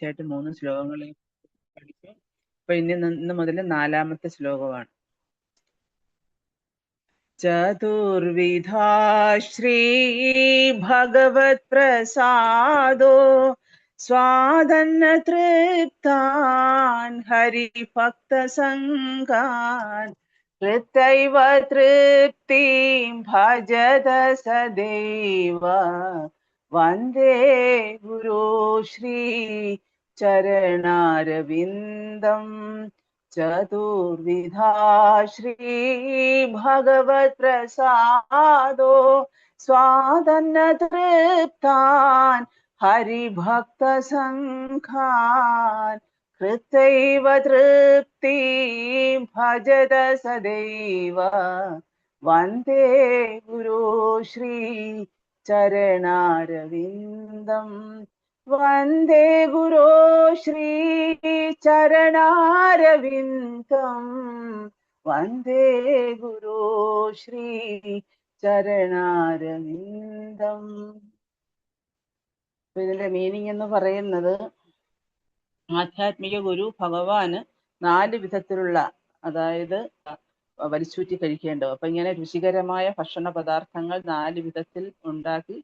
തുടർച്ചയായിട്ട് 3 ശ്ലോകങ്ങളിൽ പഠിച്ചു. അപ്പൊ ഇന്ന് മുതൽ 4-ാമത്തെ ശ്ലോകമാണ്. ചതുർവിധാ ശ്രീ ഭഗവത് പ്രസാദോ സ്വാദന്ന തൃപ്താൻ ഹരിഭക്ത സംഘാൻ കൃത്തൈവ തൃപ്തിം ഭജത സദൈവ വന്ദേ ഗുരു ശ്രീ ചരണാരവിന്ദം. ചതുർവിധാ ശ്രീ ഭഗവത് പ്രസാദോ സ്വാദന്ന തൃപ്താൻ ഹരിഭക്ത സംഘാൻ കൃത്തൈവ തൃപ്തിം ഭജത സദൈവ വന്ദേ ഗുരു ശ്രീ ചരണാരവിന്ദം. വന്ദേ ഗുരു ശ്രീ ചരണാരവിന്ദം. വന്ദേ ഗുരു ശ്രീ ചരണാരവിന്ദം. ഇതിന്റെ മീനിങ് എന്ന് പറയുന്നത്, ആധ്യാത്മിക ഗുരു ഭഗവാന് 4 വിധത്തിലുള്ള, അതായത് വലിച്ചൂറ്റി കഴിക്കേണ്ടത്. അപ്പൊ ഇങ്ങനെ രുചികരമായ ഭക്ഷണ പദാർത്ഥങ്ങൾ 4 വിധത്തിൽ ഉണ്ടാക്കി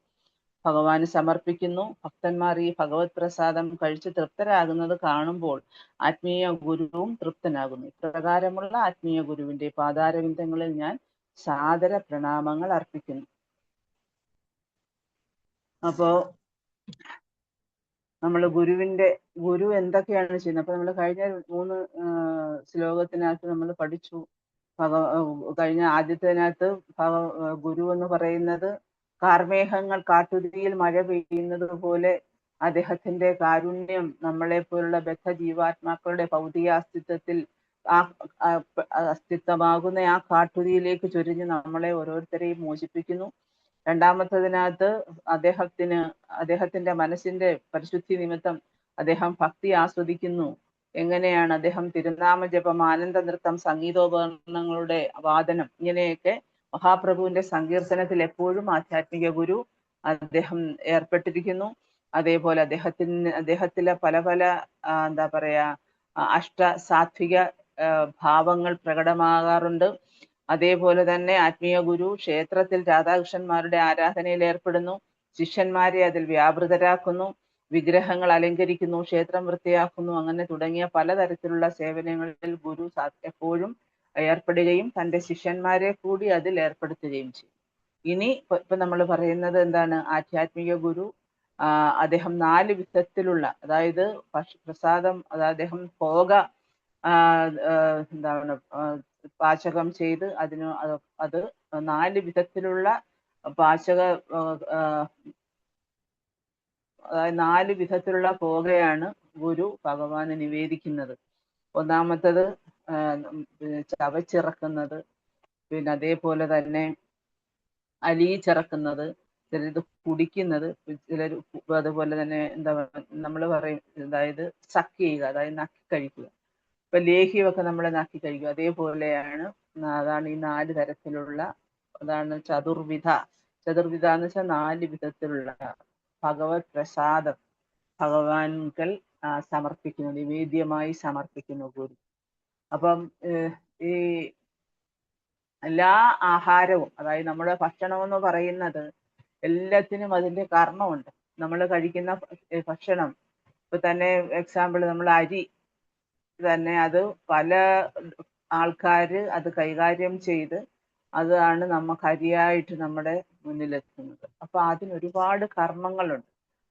ഭഗവാന് സമർപ്പിക്കുന്നു. ഭക്തന്മാർ ഈ ഭഗവത് പ്രസാദം കഴിച്ച് തൃപ്തരാകുന്നത് കാണുമ്പോൾ ആത്മീയ ഗുരുവും തൃപ്തനാകുന്നു. ഇപ്രകാരമുള്ള ആത്മീയ ഗുരുവിന്റെ പാതാരവിന്ദങ്ങളിൽ ഞാൻ സാദര പ്രണാമങ്ങൾ അർപ്പിക്കുന്നു. അപ്പോ നമ്മൾ ഗുരു എന്തൊക്കെയാണ് ചെയ്യുന്നത്? അപ്പൊ നമ്മൾ കഴിഞ്ഞ 3 ശ്ലോകത്തിനകത്ത് നമ്മൾ പഠിച്ചു. കഴിഞ്ഞ ആദ്യത്തിനകത്ത് ഗുരു എന്ന് പറയുന്നത് കാർമേഘങ്ങൾ കാട്ടുതീയിൽ മഴ പെയ്യുന്നത് പോലെ അദ്ദേഹത്തിന്റെ കാരുണ്യം നമ്മളെ പോലുള്ള ബദ്ധ ജീവാത്മാക്കളുടെ ഭൗതിക അസ്തിത്വമാകുന്ന ആ കാട്ടുതീയിലേക്ക് ചൊരിഞ്ഞ് നമ്മളെ ഓരോരുത്തരെയും മോചിപ്പിക്കുന്നു. രണ്ടാമത്തതിനകത്ത് അദ്ദേഹത്തിന്റെ മനസ്സിന്റെ പരിശുദ്ധി നിമിത്തം അദ്ദേഹം ഭക്തി ആസ്വദിക്കുന്നു. എങ്ങനെയാണ് അദ്ദേഹം തിരുനാമ ജപം, ആനന്ദ നൃത്തം, സംഗീതോപകരണങ്ങളുടെ വാദനം, ഇങ്ങനെയൊക്കെ മഹാപ്രഭുവിന്റെ സങ്കീർത്തനത്തിൽ എപ്പോഴും ആധ്യാത്മിക ഗുരു അദ്ദേഹം ഏർപ്പെട്ടിരിക്കുന്നു. അതേപോലെ അദ്ദേഹത്തിലെ പല പല എന്താ പറയാ സാത്വിക ഭാവങ്ങൾ പ്രകടമാകാറുണ്ട്. അതേപോലെ തന്നെ ആത്മീയ ഗുരു ക്ഷേത്രത്തിൽ രാധാകൃഷ്ണന്മാരുടെ ആരാധനയിൽ ഏർപ്പെടുന്നു. ശിഷ്യന്മാരെ അതിൽ വ്യാപൃതരാക്കുന്നു, വിഗ്രഹങ്ങൾ അലങ്കരിക്കുന്നു, ക്ഷേത്രം വൃത്തിയാക്കുന്നു, അങ്ങനെ തുടങ്ങിയ പലതരത്തിലുള്ള സേവനങ്ങളിൽ ഗുരു എപ്പോഴും ഏർപ്പെടുകയും തൻ്റെ ശിഷ്യന്മാരെ കൂടി അതിൽ ഏർപ്പെടുത്തുകയും ചെയ്യും. ഇനി ഇപ്പൊ നമ്മൾ പറയുന്നത് എന്താണ്? ആധ്യാത്മിക ഗുരു അദ്ദേഹം 4 വിധത്തിലുള്ള, അതായത് പ്രസാദം, അദ്ദേഹം എന്താണ് പാചകം ചെയ്ത് അത് 4 വിധത്തിലുള്ള അതായത് 4 വിധത്തിലുള്ള പോകയാണ് ഗുരു ഭഗവാന് നിവേദിക്കുന്നത്. ഒന്നാമത്തത് ചവച്ചിറക്കുന്നത്, പിന്നെ അതേപോലെ തന്നെ അലിയിച്ചിറക്കുന്നത്, ചിലത് കുടിക്കുന്നത്, ചിലർ അതുപോലെ തന്നെ എന്താ നമ്മൾ പറയും, അതായത് സക്ക് ചെയ്യുക, അതായത് നക്കി കഴിക്കുക. ഇപ്പൊ ലേഹ്യമൊക്കെ നമ്മൾ നക്കി കഴിക്കുക. അതേപോലെയാണ്, അതാണ് ഈ 4 തരത്തിലുള്ള, അതാണ് ചതുർവിധ എന്ന് വെച്ചാൽ 4 വിധത്തിലുള്ള ഭഗവത് പ്രസാദം ഭഗവാൻകൾ സമർപ്പിക്കുന്നു, നിവേദ്യമായി സമർപ്പിക്കുന്നു ഗുരു. അപ്പം ഈ എല്ലാ ആഹാരവും, അതായത് നമ്മുടെ ഭക്ഷണം എന്ന് പറയുന്നത് എല്ലാത്തിനും അതിന്റെ കർമ്മമുണ്ട്. നമ്മൾ കഴിക്കുന്ന ഭക്ഷണം, ഇപ്പൊ തന്നെ എക്സാമ്പിൾ, നമ്മൾ അരി തന്നെ, അത് പല ആൾക്കാര് അത് കൈകാര്യം ചെയ്ത് അതാണ് നമുക്ക് അരിയായിട്ട് നമ്മുടെ മുന്നിലെത്തുന്നത്. അപ്പൊ അതിന് ഒരുപാട് കർമ്മങ്ങളുണ്ട്.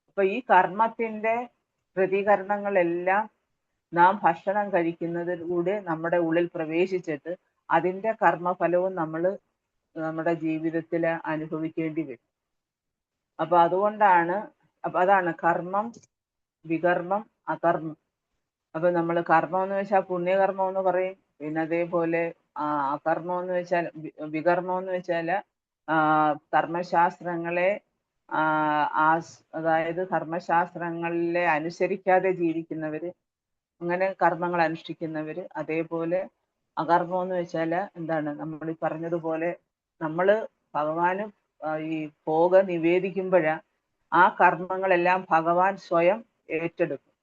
അപ്പൊ ഈ കർമ്മത്തിന്റെ പ്രതികരണങ്ങളെല്ലാം നാം ഭക്ഷണം കഴിക്കുന്നതിലൂടെ നമ്മുടെ ഉള്ളിൽ പ്രവേശിച്ചിട്ട് അതിന്റെ കർമ്മഫലവും നമ്മൾ നമ്മുടെ ജീവിതത്തിൽ അനുഭവിക്കേണ്ടി വരും. അപ്പൊ അതാണ് കർമ്മം, വികർമ്മം, അകർമ്മം. അപ്പൊ നമ്മൾ കർമ്മം എന്ന് വെച്ചാൽ പുണ്യകർമ്മം എന്ന് പറയും. പിന്നെ അതേപോലെ അകർമ്മം എന്ന് വെച്ചാൽ, വികർമ്മം എന്ന് വെച്ചാൽ കർമ്മശാസ്ത്രങ്ങളെ അതായത് കർമ്മശാസ്ത്രങ്ങളിലെ അനുസരിക്കാതെ ജീവിക്കുന്നവര്, അങ്ങനെ കർമ്മങ്ങൾ അനുഷ്ഠിക്കുന്നവര്. അതേപോലെ അകർമ്മം എന്ന് വെച്ചാൽ എന്താണ്? നമ്മൾ ഈ പറഞ്ഞതുപോലെ നമ്മൾ ഭഗവാന് ഈ ഭോഗ നിവേദിക്കുമ്പോഴാ ആ കർമ്മങ്ങളെല്ലാം ഭഗവാൻ സ്വയം ഏറ്റെടുക്കും.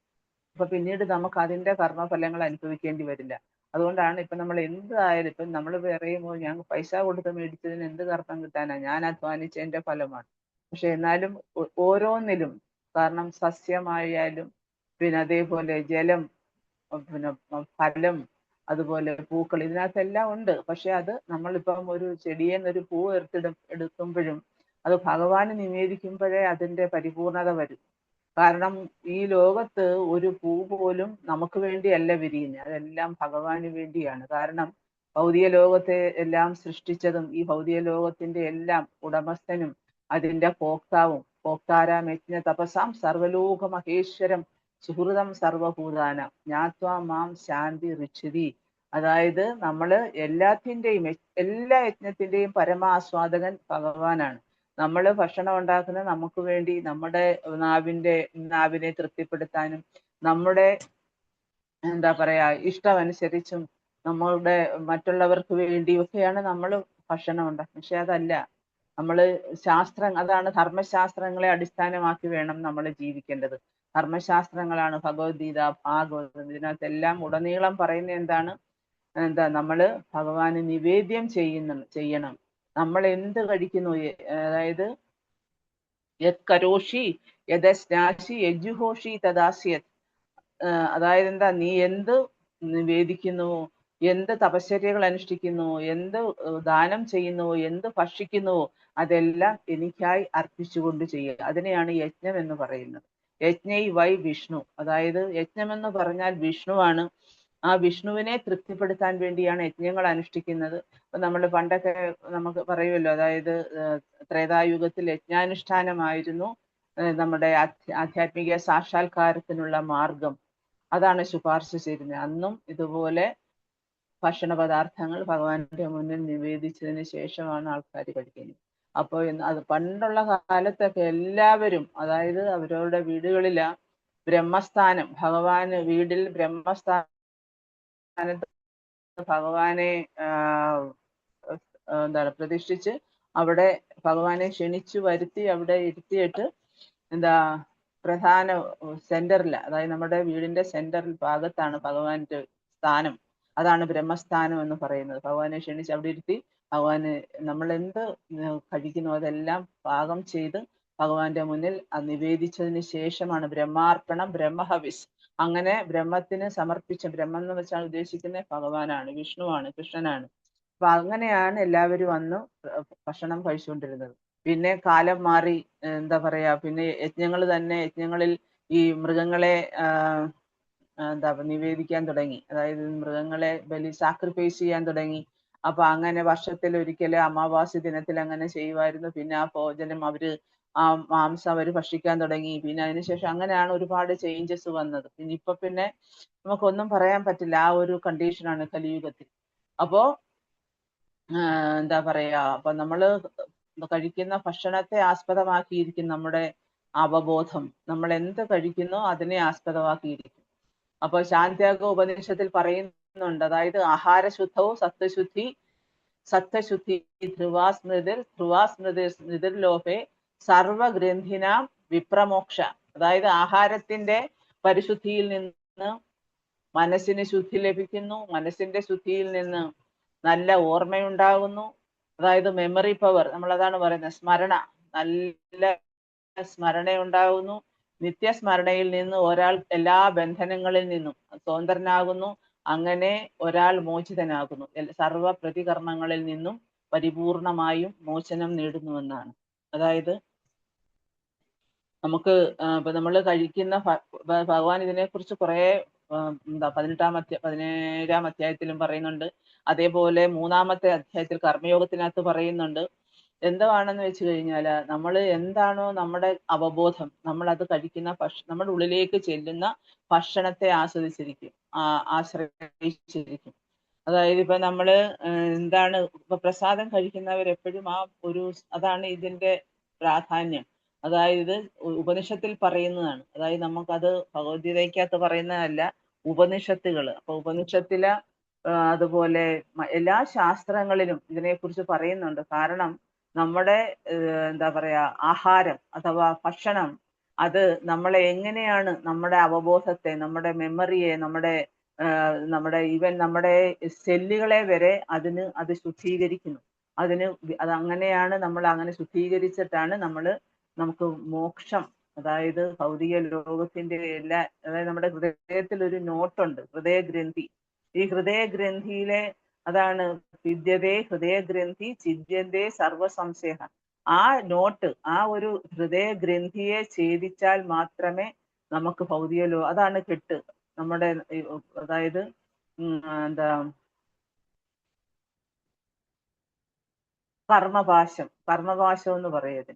അപ്പൊ പിന്നീട് നമുക്ക് അതിന്റെ കർമ്മഫലങ്ങൾ അനുഭവിക്കേണ്ടി വരില്ല. അതുകൊണ്ടാണ് ഇപ്പൊ നമ്മൾ എന്തായാലും ഇപ്പൊ നമ്മൾ പറയുമ്പോൾ ഞാൻ പൈസ കൊടുത്ത് മേടിച്ചതിന് എന്ത് കർമ്മം കിട്ടാനാ, ഞാൻ അധ്വാനിച്ചതിന്റെ ഫലമാണ്. പക്ഷെ എന്നാലും ഓരോന്നിലും, കാരണം സസ്യമായാലും പിന്നെ അതേപോലെ ജലം, പിന്നെ ഫലം, അതുപോലെ പൂക്കൾ, ഇതിനകത്തെല്ലാം ഉണ്ട്. പക്ഷെ അത് നമ്മളിപ്പം ഒരു ചെടിയിൽ നിന്ന് ഒരു പൂ എടുക്കുമ്പോഴും അത് ഭഗവാന് നിവേദിക്കുമ്പോഴേ അതിന്റെ പരിപൂർണത വരും. കാരണം ഈ ലോകത്ത് ഒരു പൂ പോലും നമുക്ക് വേണ്ടിയല്ല വിരിയുന്നത്, അതെല്ലാം ഭഗവാന് വേണ്ടിയാണ്. കാരണം ഭൗതിക ലോകത്തെ എല്ലാം സൃഷ്ടിച്ചതും ഈ ഭൗതിക ലോകത്തിന്റെ എല്ലാം ഉടമസ്ഥനും അതിന്റെ ഭോക്താവും, ഭോക്താരാം യജ്ഞ തപസാം സർവലോക മഹേശ്വരം സുഹൃതം സർവഭൂതാന ജ്ഞാത്വാ മാം ശാന്തി ഋച്ഛതി. അതായത് നമ്മള് എല്ലാത്തിന്റെയും, എല്ലാ യജ്ഞത്തിന്റെയും പരമാസ്വാദകൻ ഭഗവാനാണ്. നമ്മൾ ഭക്ഷണം ഉണ്ടാക്കുന്നത് നമുക്ക് വേണ്ടി, നമ്മുടെ നാവിനെ തൃപ്തിപ്പെടുത്താനും നമ്മുടെ എന്താ പറയാ ഇഷ്ടമനുസരിച്ചും നമ്മളുടെ മറ്റുള്ളവർക്ക് വേണ്ടിയൊക്കെയാണ് നമ്മൾ ഭക്ഷണം ഉണ്ടാക്കുന്നത്. പക്ഷെ അതല്ല, നമ്മൾ അതാണ് ധർമ്മശാസ്ത്രങ്ങളെ അടിസ്ഥാനമാക്കി വേണം നമ്മൾ ജീവിക്കേണ്ടത്. ധർമ്മശാസ്ത്രങ്ങളാണ് ഭഗവത്ഗീത, ഭാഗവതം, ഇതിനകത്തെല്ലാം ഉടനീളം പറയുന്ന എന്താണ്, നമ്മള് ഭഗവാന് നിവേദ്യം ചെയ്യണം. നമ്മൾ എന്ത് കഴിക്കുന്നു, അതായത് യത് കരോഷി യദസ്നാസി യജുഹോഷി തദാസ്യത്. അതായത് എന്താ, നീ എന്ത് നിവേദിക്കുന്നുവോ, എന്ത് തപശ്ചര്യകൾ അനുഷ്ഠിക്കുന്നുവോ, എന്ത് ദാനം ചെയ്യുന്നുവോ, എന്ത് ഭക്ഷിക്കുന്നുവോ, അതെല്ലാം എനിക്കായി അർപ്പിച്ചുകൊണ്ട് ചെയ്യുക. അതിനെയാണ് യജ്ഞം എന്ന് പറയുന്നത്. യജ്ഞൈ വൈ വിഷ്ണു. അതായത് യജ്ഞം എന്ന് പറഞ്ഞാൽ വിഷ്ണുവാണ്. ആ വിഷ്ണുവിനെ തൃപ്തിപ്പെടുത്താൻ വേണ്ടിയാണ് യജ്ഞങ്ങൾ അനുഷ്ഠിക്കുന്നത്. ഇപ്പൊ നമ്മൾ പണ്ടൊക്കെ നമുക്ക് പറയുമല്ലോ, അതായത് ത്രേതായുഗത്തിൽ യജ്ഞാനുഷ്ഠാനമായിരുന്നു നമ്മുടെ ആധ്യാത്മിക സാക്ഷാത്കാരത്തിനുള്ള മാർഗം. അതാണ് ശുപാർശ ചെയ്യുന്നത്. അന്നും ഇതുപോലെ ഭക്ഷണ പദാർത്ഥങ്ങൾ ഭഗവാന്റെ മുന്നിൽ നിവേദിച്ചതിന് ശേഷമാണ് ആൾക്കാർ കഴിക്കുന്നത്. അപ്പോൾ അത് പണ്ടുള്ള കാലത്തൊക്കെ എല്ലാവരും, അതായത് അവരവരുടെ വീടുകളില് ബ്രഹ്മസ്ഥാനം, ഭഗവാന് വീടിൽ ബ്രഹ്മസ്ഥാനത്ത് ഭഗവാനെ എന്താണ് പ്രതിഷ്ഠിച്ച് അവിടെ ഭഗവാനെ ക്ഷണിച്ചു വരുത്തി അവിടെ ഇരുത്തിയിട്ട് പ്രധാന സെന്ററിൽ, അതായത് നമ്മുടെ വീടിന്റെ സെന്ററിൽ ഭാഗത്താണ് ഭഗവാന്റെ സ്ഥാനം. അതാണ് ബ്രഹ്മസ്ഥാനം എന്ന് പറയുന്നത്. ഭഗവാനെ ക്ഷണിച്ച് അവിടെ ഇരുത്തി ഭഗവാന് നമ്മൾ എന്ത് കഴിക്കുന്നു അതെല്ലാം പാകം ചെയ്ത് ഭഗവാന്റെ മുന്നിൽ നിവേദിച്ചതിന് ശേഷമാണ് ബ്രഹ്മാർപ്പണം, ബ്രഹ്മഹവിസ്. അങ്ങനെ ബ്രഹ്മത്തിന് സമർപ്പിച്ച, ബ്രഹ്മം എന്ന് വെച്ചാൽ ഉദ്ദേശിക്കുന്നത് ഭഗവാനാണ്, വിഷ്ണുവാണ്, കൃഷ്ണനാണ്. അപ്പൊ അങ്ങനെയാണ് എല്ലാവരും അന്ന് ഭക്ഷണം കഴിച്ചുകൊണ്ടിരുന്നത്. പിന്നെ കാലം മാറി, എന്താ പറയാ, പിന്നെ യജ്ഞങ്ങളിൽ ഈ മൃഗങ്ങളെ നിവേദിക്കാൻ തുടങ്ങി. അതായത് മൃഗങ്ങളെ സാക്രിഫൈസ് ചെയ്യാൻ തുടങ്ങി. അപ്പൊ അങ്ങനെ വർഷത്തിൽ ഒരിക്കല് അമാവാസി ദിനത്തിൽ അങ്ങനെ ചെയ്യുമായിരുന്നു. പിന്നെ ആ ഭോജനം ആ മാംസം അവര് ഭക്ഷിക്കാൻ തുടങ്ങി. പിന്നെ അതിനുശേഷം അങ്ങനെയാണ് ഒരുപാട് ചേഞ്ചസ് വന്നത്. പിന്നെ നമുക്കൊന്നും പറയാൻ പറ്റില്ല, ആ ഒരു കണ്ടീഷനാണ് കലിയുഗത്തിൽ. അപ്പോ എന്താ പറയാ, അപ്പൊ നമ്മള് കഴിക്കുന്ന ഭക്ഷണത്തെ ആസ്പദമാക്കിയിരിക്കും നമ്മുടെ അവബോധം. നമ്മൾ എന്ത് കഴിക്കുന്നോ അതിനെ ആസ്പദമാക്കിയിരിക്കും. അപ്പൊ ശാന്ത്യാഗ ഉപനിഷത്തിൽ പറയുന്നുണ്ട്, അതായത് ആഹാരശുദ്ധവും സത്വശുദ്ധി ധ്രുവാസ്മൃതിർലോഭേ സർവഗ്രന്ഥിനാം വിപ്രമോക്ഷ. അതായത് ആഹാരത്തിന്റെ പരിശുദ്ധിയിൽ നിന്ന് മനസ്സിന് ശുദ്ധി ലഭിക്കുന്നു, മനസ്സിന്റെ ശുദ്ധിയിൽ നിന്ന് നല്ല ഓർമ്മയുണ്ടാകുന്നു. അതായത് മെമ്മറി പവർ, നമ്മൾ അതാണ് പറയുന്നത്, സ്മരണ, നല്ല സ്മരണയുണ്ടാകുന്നു. നിത്യസ്മരണയിൽ നിന്ന് ഒരാൾ എല്ലാ ബന്ധനങ്ങളിൽ നിന്നും സ്വതന്ത്രനാകുന്നു. അങ്ങനെ ഒരാൾ മോചിതനാകുന്നു, സർവ പ്രതികർമ്മങ്ങളിൽ നിന്നും പരിപൂർണമായും മോചനം നേടുന്നുവെന്നാണ്. അതായത് നമുക്ക് ഇപ്പൊ നമ്മൾ കഴിക്കുന്ന ഭഗവാൻ ഇതിനെക്കുറിച്ച് കുറെ 17-ാം അധ്യായത്തിലും പറയുന്നുണ്ട്. അതേപോലെ 3-ാമത്തെ അധ്യായത്തിൽ കർമ്മയോഗത്തിനകത്ത് പറയുന്നുണ്ട്. എന്താണെന്ന് വെച്ച് കഴിഞ്ഞാൽ, നമ്മൾ എന്താണോ നമ്മുടെ അവബോധം, നമ്മൾ അത് കഴിക്കുന്ന നമ്മുടെ ഉള്ളിലേക്ക് ചെല്ലുന്ന ഭക്ഷണത്തെ ആശ്രയിച്ചിരിക്കും. അതായത് ഇപ്പൊ നമ്മള് എന്താണ് ഇപ്പൊ പ്രസാദം കഴിക്കുന്നവരെപ്പോഴും അതാണ് ഇതിന്റെ പ്രാധാന്യം. അതായത് ഉപനിഷത്തിൽ പറയുന്നതാണ്. അതായത് നമുക്കത് ഭഗവത്ഗീതയ്ക്കകത്ത് പറയുന്നതല്ല, ഉപനിഷത്തുകൾ. അപ്പൊ ഉപനിഷത്തില് അതുപോലെ എല്ലാ ശാസ്ത്രങ്ങളിലും ഇതിനെക്കുറിച്ച് പറയുന്നുണ്ട്. കാരണം നമ്മുടെ എന്താ പറയാ, ആഹാരം അഥവാ ഭക്ഷണം അത് നമ്മളെ എങ്ങനെയാണ് നമ്മുടെ അവബോധത്തെ, നമ്മുടെ മെമ്മറിയെ, നമ്മുടെ ഈവൻ നമ്മുടെ സെല്ലുകളെ വരെ അത് ശുദ്ധീകരിക്കുന്നു. അത് അങ്ങനെയാണ് നമ്മൾ അങ്ങനെ ശുദ്ധീകരിച്ചിട്ടാണ് നമുക്ക് മോക്ഷം, അതായത് ഭൗതിക ലോകത്തിന്റെ അതായത് നമ്മുടെ ഹൃദയത്തിൽ ഒരു നോട്ടുണ്ട്, ഹൃദയഗ്രന്ഥി. ഈ ഹൃദയഗ്രന്ഥിയിലെ അതാണ് വിദ്യതേ ഹൃദയഗ്രന്ഥി ചിദ്യന്തേ സർവസംശയ. ആ നോട്ട്, ആ ഒരു ഹൃദയഗ്രന്ഥിയെ ഛേദിച്ചാൽ മാത്രമേ നമുക്ക് ഭൗതിക അതാണ് കെട്ട്. നമ്മുടെ അതായത് എന്താ കർമ്മപാശം എന്ന് പറയുന്നത്.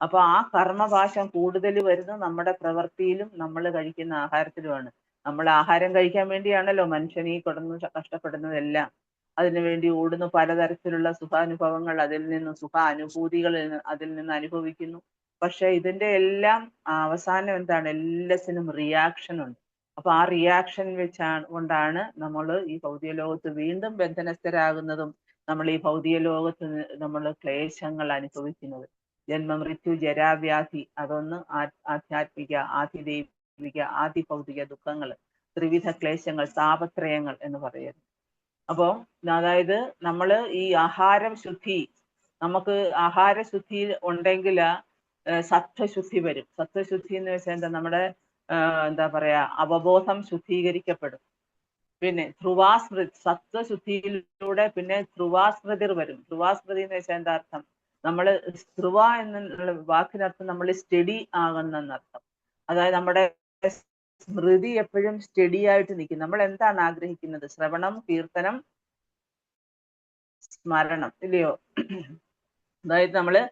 അപ്പൊ ആ കർമ്മപാശം കൂടുതൽ വരുന്നത് നമ്മുടെ പ്രവൃത്തിയിലും നമ്മൾ കഴിക്കുന്ന ആഹാരത്തിലുമാണ്. നമ്മൾ ആഹാരം കഴിക്കാൻ വേണ്ടിയാണല്ലോ മനുഷ്യൻ ഈ കിടന്ന് കഷ്ടപ്പെടുന്നതെല്ലാം. അതിനുവേണ്ടി ഓടുന്ന പലതരത്തിലുള്ള സുഖാനുഭവങ്ങൾ, സുഖാനുഭൂതികൾ അതിൽ നിന്ന് അനുഭവിക്കുന്നു. പക്ഷെ ഇതിന്റെ എല്ലാം അവസാനം എന്താണ്? എല്ലാത്തിനും റിയാക്ഷൻ ഉണ്ട്. അപ്പൊ ആ റിയാക്ഷൻ കൊണ്ടാണ് നമ്മൾ ഈ ഭൗതിക ലോകത്ത് വീണ്ടും ബന്ധനസ്ഥരാകുന്നതും നമ്മൾ ഈ ഭൗതിക ലോകത്ത് നമ്മൾ ക്ലേശങ്ങൾ അനുഭവിക്കുന്നത്. ജന്മമൃത്യു ജരാവ്യാധി, അതൊന്ന് ആധ്യാത്മിക, ആധിദൈവിക, ആദിഭൗതിക ദുഃഖങ്ങൾ, ത്രിവിധ ക്ലേശങ്ങൾ, താപത്രയങ്ങൾ എന്ന് പറയുന്നത്. അപ്പോൾ അതായത് നമ്മൾ ഈ നമുക്ക് ആഹാരശുദ്ധി ഉണ്ടെങ്കിൽ സത്വശുദ്ധി വരും. സത്വശുദ്ധി എന്ന് വെച്ചാൽ എന്താ? നമ്മുടെ എന്താ പറയാ, അവബോധം ശുദ്ധീകരിക്കപ്പെടും. പിന്നെ സത്വശുദ്ധിയിലൂടെ പിന്നെ ധ്രുവാസ്മൃതിർ വരും. ധ്രുവാസ്മൃതി എന്ന് വെച്ചാൽ എന്താ അർത്ഥം? ധ്രുവ എന്നുള്ള വാക്കിനർത്ഥം നമ്മൾ സ്റ്റഡി ആകുന്നർത്ഥം. അതായത് നമ്മുടെ സ്മൃതി എപ്പോഴും സ്റ്റഡി ആയിട്ട് നിൽക്കും. നമ്മൾ എന്താണ് ആഗ്രഹിക്കുന്നത്? ശ്രവണം, കീർത്തനം, സ്മരണം, ഇല്ലയോ? അതായത് നമ്മള്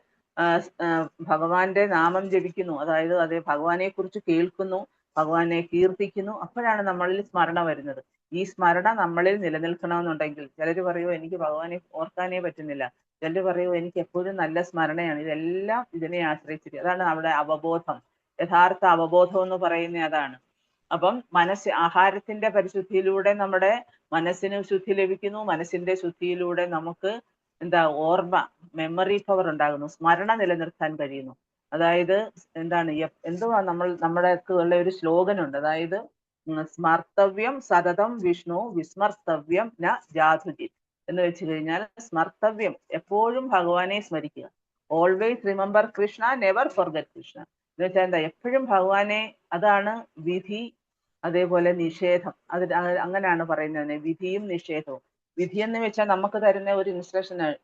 ഭഗവാന്റെ നാമം ജപിക്കുന്നു, അതായത് ഭഗവാനെ കുറിച്ച് കേൾക്കുന്നു, ഭഗവാനെ കീർത്തിക്കുന്നു. അപ്പോഴാണ് നമ്മളിൽ സ്മരണ വരുന്നത്. ഈ സ്മരണ നമ്മളിൽ നിലനിൽക്കണമെന്നുണ്ടെങ്കിൽ, ചിലർ പറയൂ എനിക്ക് ഭഗവാനെ ഓർക്കാനേ പറ്റുന്നില്ല, ചിലർ പറയൂ എനിക്ക് എപ്പോഴും നല്ല സ്മരണയാണ്. ഇതെല്ലാം ഇതിനെ ആശ്രയിച്ചിട്ട്, അതാണ് നമ്മുടെ അവബോധം. യഥാർത്ഥ അവബോധം എന്ന് പറയുന്നത് അതാണ്. അപ്പം ആഹാരത്തിന്റെ പരിശുദ്ധിയിലൂടെ നമ്മുടെ മനസ്സിന് ശുദ്ധി ലഭിക്കുന്നു. മനസ്സിന്റെ ശുദ്ധിയിലൂടെ നമുക്ക് ഓർമ്മ, മെമ്മറി പവർ ഉണ്ടാകുന്നു, സ്മരണ നിലനിർത്താൻ കഴിയുന്നു. അതായത് എന്താണ്, എന്തുവാ നമ്മുടെ ഉള്ള ഒരു സ്ലോഗൻ ഉണ്ട്. അതായത് സ്മർത്തവ്യം സതതം വിഷ്ണു വിസ്മർത്തവ്യം ന ജാതുജി എന്ന് വെച്ച് കഴിഞ്ഞാൽ, സ്മർത്തവ്യം എപ്പോഴും ഭഗവാനെ സ്മരിക്കുക. Always remember Krishna, never forget Krishna എന്ന് വെച്ചാൽ എന്താ? എപ്പോഴും ഭഗവാനെ. അതാണ് വിധി, അതേപോലെ നിഷേധം. അങ്ങനെയാണ് പറയുന്നത്, വിധിയും നിഷേധവും. വിധി എന്ന് വെച്ചാൽ നമുക്ക് തരുന്ന ഒരു ഇൻസ്ട്രക്ഷനാണ്.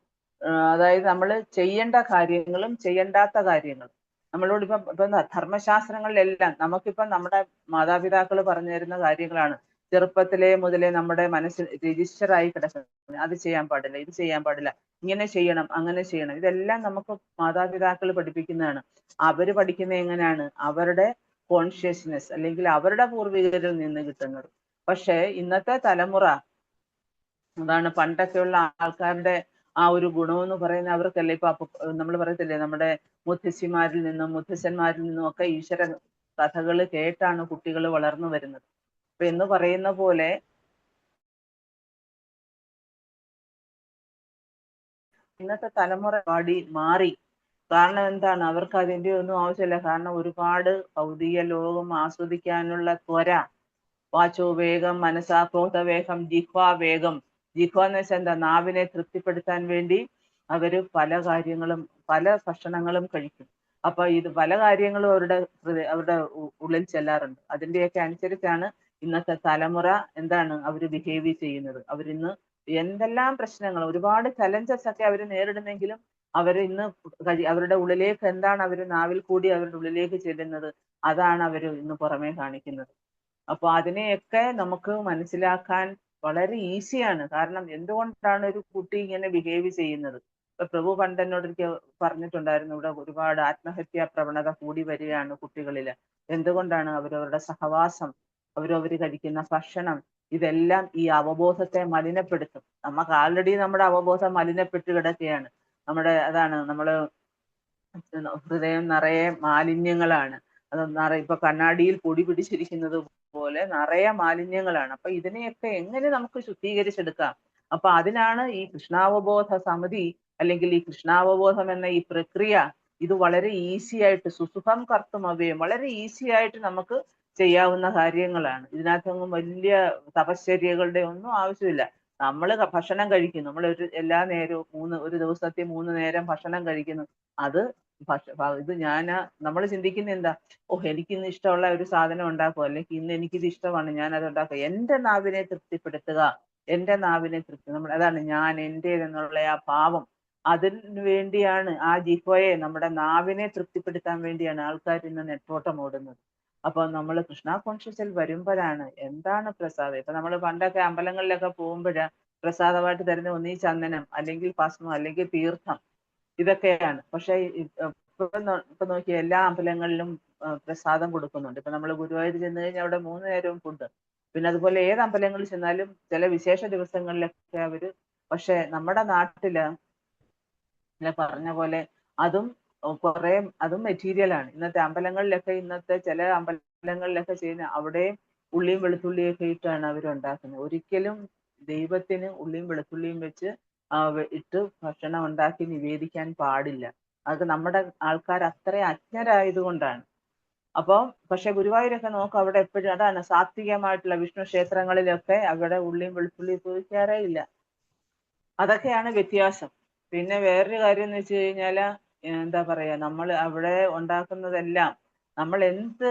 അതായത് നമ്മൾ ചെയ്യേണ്ട കാര്യങ്ങളും ചെയ്യേണ്ടാത്ത കാര്യങ്ങളും. നമ്മളോട് ഇപ്പൊ ധർമ്മശാസ്ത്രങ്ങളിലെല്ലാം നമുക്കിപ്പം നമ്മുടെ മാതാപിതാക്കൾ പറഞ്ഞു തരുന്ന കാര്യങ്ങളാണ്. ചെറുപ്പത്തിലേ മുതലേ നമ്മുടെ മനസ്സിൽ രജിസ്റ്റർ ആയി കിടക്കുന്നത്. അത് ചെയ്യാൻ പാടില്ല, ഇത് ചെയ്യാൻ പാടില്ല, ഇങ്ങനെ ചെയ്യണം, അങ്ങനെ ചെയ്യണം. ഇതെല്ലാം നമുക്ക് മാതാപിതാക്കൾ പഠിപ്പിക്കുന്നതാണ്. അവര് പഠിക്കുന്നത് എങ്ങനെയാണ്? അവരുടെ കോൺഷ്യസ്നെസ്, അല്ലെങ്കിൽ അവരുടെ പൂർവികരിൽ നിന്ന് കിട്ടുന്നത്. പക്ഷെ ഇന്നത്തെ തലമുറ, അതാണ് പണ്ടൊക്കെയുള്ള ആൾക്കാരുടെ ആ ഒരു ഗുണമെന്ന് പറയുന്നത് അവർക്കല്ലേ. ഇപ്പൊ നമ്മൾ പറയത്തില്ലേ, നമ്മുടെ മുത്തശ്ശിമാരിൽ നിന്നും മുത്തശ്ശന്മാരിൽ നിന്നും ഒക്കെ ഈശ്വര കഥകൾ കേട്ടാണ് കുട്ടികൾ വളർന്നു വരുന്നത്. അപ്പൊ എന്ന് പറയുന്ന പോലെ ഇന്നത്തെ തലമുറ മാറി. കാരണം എന്താണ്? അവർക്ക് അതിന്റെ ഒന്നും ആവശ്യമില്ല. കാരണം ഒരുപാട് ഭൗതിക ലോകം ആസ്വദിക്കാനുള്ള ത്വര, വാച്ചോ വേഗം, മനസാക്രോധ വേഗം, ജിഹ്വാ വേഗം. ജിഹ്വ എന്ന് വെച്ചാൽ എന്താ? നാവിനെ തൃപ്തിപ്പെടുത്താൻ വേണ്ടി അവര് പല ഭക്ഷണങ്ങളും കഴിക്കും. അപ്പൊ ഇത് പല കാര്യങ്ങളും അവരുടെ ഉള്ളിൽ ചെല്ലാറുണ്ട്. അതിന്റെയൊക്കെ അനുസരിച്ചാണ് ഇന്നത്തെ തലമുറ എന്താണ് അവര് ബിഹേവ് ചെയ്യുന്നത്. അവരിന്ന് എന്തെല്ലാം പ്രശ്നങ്ങൾ, ഒരുപാട് ചലഞ്ചസ് ഒക്കെ അവർ നേരിടുന്നെങ്കിലും ഇന്ന് അവരുടെ ഉള്ളിലേക്ക് എന്താണ് നാവിൽ കൂടി അവരുടെ ഉള്ളിലേക്ക് ചെല്ലുന്നത്, അതാണ് അവർ ഇന്ന് പുറമേ കാണിക്കുന്നത്. അപ്പൊ അതിനെയൊക്കെ നമുക്ക് മനസ്സിലാക്കാൻ വളരെ ഈസിയാണ്. കാരണം എന്തുകൊണ്ടാണ് ഒരു കുട്ടി ഇങ്ങനെ ബിഹേവ് ചെയ്യുന്നത്? ഇപ്പൊ പ്രഭു പണ്ടെന്നോട് പറഞ്ഞിട്ടുണ്ടായിരുന്നു, ഇവിടെ ഒരുപാട് ആത്മഹത്യാ പ്രവണത കൂടി വരികയാണ് കുട്ടികളില്. എന്തുകൊണ്ടാണ്? അവരവരുടെ സഹവാസം, അവരവര് കഴിക്കുന്ന ഭക്ഷണം, ഇതെല്ലാം ഈ അവബോധത്തെ മലിനപ്പെടുത്തും. നമുക്ക് ആൾറെഡി നമ്മുടെ അവബോധം മലിനപ്പെട്ട് കിടക്കുകയാണ്. നമ്മള് ഹൃദയം നിറയെ മാലിന്യങ്ങളാണ്. ഇപ്പൊ കണ്ണാടിയിൽ പൊടി പിടിച്ചിരിക്കുന്നത് പോലെ നിറയെ മാലിന്യങ്ങളാണ്. അപ്പൊ ഇതിനെയൊക്കെ എങ്ങനെ നമുക്ക് ശുദ്ധീകരിച്ചെടുക്കാം? അപ്പൊ അതിനാണ് ഈ കൃഷ്ണാവബോധ സമിതി, അല്ലെങ്കിൽ ഈ കൃഷ്ണാവബോധം എന്ന ഈ പ്രക്രിയ ഇത് വളരെ ഈസി ആയിട്ട് സുസുഖം കർത്തും അവയും വളരെ ഈസി ആയിട്ട് നമുക്ക് ചെയ്യാവുന്ന കാര്യങ്ങളാണ്. ഇതിനകത്തൊന്നും വലിയ തപശ്ചര്യകളുടെ ഒന്നും ആവശ്യമില്ല. നമ്മൾ ഭക്ഷണം കഴിക്കുന്നു, നമ്മൾ എല്ലാ നേരവും ഒരു ദിവസത്തിൽ 3 നേരം ഭക്ഷണം കഴിക്കുന്നു. അത് ഇത് നമ്മൾ ചിന്തിക്കുന്ന എന്താ, ഓഹ് എനിക്കിന്ന് ഇഷ്ടമുള്ള ഒരു സാധനം ഉണ്ടാക്കുക, അല്ലെങ്കിൽ ഇന്ന് എനിക്കിത് ഇഷ്ടമാണ് ഞാൻ അത് ഉണ്ടാക്കുക. എന്റെ നാവിനെ തൃപ്തിപ്പെടുത്തുക, എന്റെ നാവിനെ അതാണ് ഞാൻ എന്റേതെന്നുള്ള ആ ഭാവം. അതിന് വേണ്ടിയാണ് ആ ജിഹ്വയെ, നമ്മുടെ നാവിനെ തൃപ്തിപ്പെടുത്താൻ വേണ്ടിയാണ് ആൾക്കാർ ഇന്ന് നെട്ടോട്ടം ഓടുന്നത്. അപ്പൊ നമ്മൾ കൃഷ്ണ കോൺഷ്യസിൽ വരുമ്പോഴാണ് എന്താണ് പ്രസാദം. ഇപ്പൊ നമ്മൾ പണ്ടൊക്കെ അമ്പലങ്ങളിലൊക്കെ പോകുമ്പോഴാ പ്രസാദമായിട്ട് തരുന്ന ഒന്നീ ചന്ദനം, അല്ലെങ്കിൽ ഭസ്മം, അല്ലെങ്കിൽ തീർത്ഥം, ഇതൊക്കെയാണ്. പക്ഷെ ഇപ്പൊ നോക്കിയ എല്ലാ അമ്പലങ്ങളിലും പ്രസാദം കൊടുക്കുന്നുണ്ട്. ഇപ്പൊ നമ്മൾ ഗുരുവായൂർ ചെന്ന് കഴിഞ്ഞാൽ അവിടെ 3 നേരവും ഫുഡ്. പിന്നെ അതുപോലെ ഏത് അമ്പലങ്ങളിൽ ചെന്നാലും ചില വിശേഷ ദിവസങ്ങളിലൊക്കെ അവര്, പക്ഷെ നമ്മുടെ നാട്ടില് പറഞ്ഞ പോലെ അതും അതും മെറ്റീരിയൽ ആണ്. ഇന്നത്തെ അമ്പലങ്ങളിലൊക്കെ, ഇന്നത്തെ ചില അമ്പലങ്ങളിലൊക്കെ ചെയ്യുന്ന അവിടെ ഉള്ളിയും വെളുത്തുള്ളിയൊക്കെ ഇട്ടാണ് അവർ ഉണ്ടാക്കുന്നത്. ഒരിക്കലും ദൈവത്തിന് ഉള്ളിയും വെളുത്തുള്ളിയും വെച്ച് ഇട്ട് ഭക്ഷണം ഉണ്ടാക്കി നിവേദിക്കാൻ പാടില്ല. അത് നമ്മുടെ ആൾക്കാർ അത്ര അജ്ഞരായതുകൊണ്ടാണ്. അപ്പൊ പക്ഷെ ഗുരുവായൂരൊക്കെ നോക്കും, അവിടെ എപ്പോഴും അതാണ് സാത്വികമായിട്ടുള്ള വിഷ്ണു ക്ഷേത്രങ്ങളിലൊക്കെ അവിടെ ഉള്ളിയും വെളുത്തുള്ളിയും ഉപയോഗിക്കാറേ ഇല്ല. അതൊക്കെയാണ് വ്യത്യാസം. പിന്നെ വേറൊരു കാര്യം എന്ന് വെച്ച് കഴിഞ്ഞാല് എന്താ പറയാ, നമ്മൾ അവിടെ ഉണ്ടാക്കുന്നതെല്ലാം, നമ്മൾ എന്ത്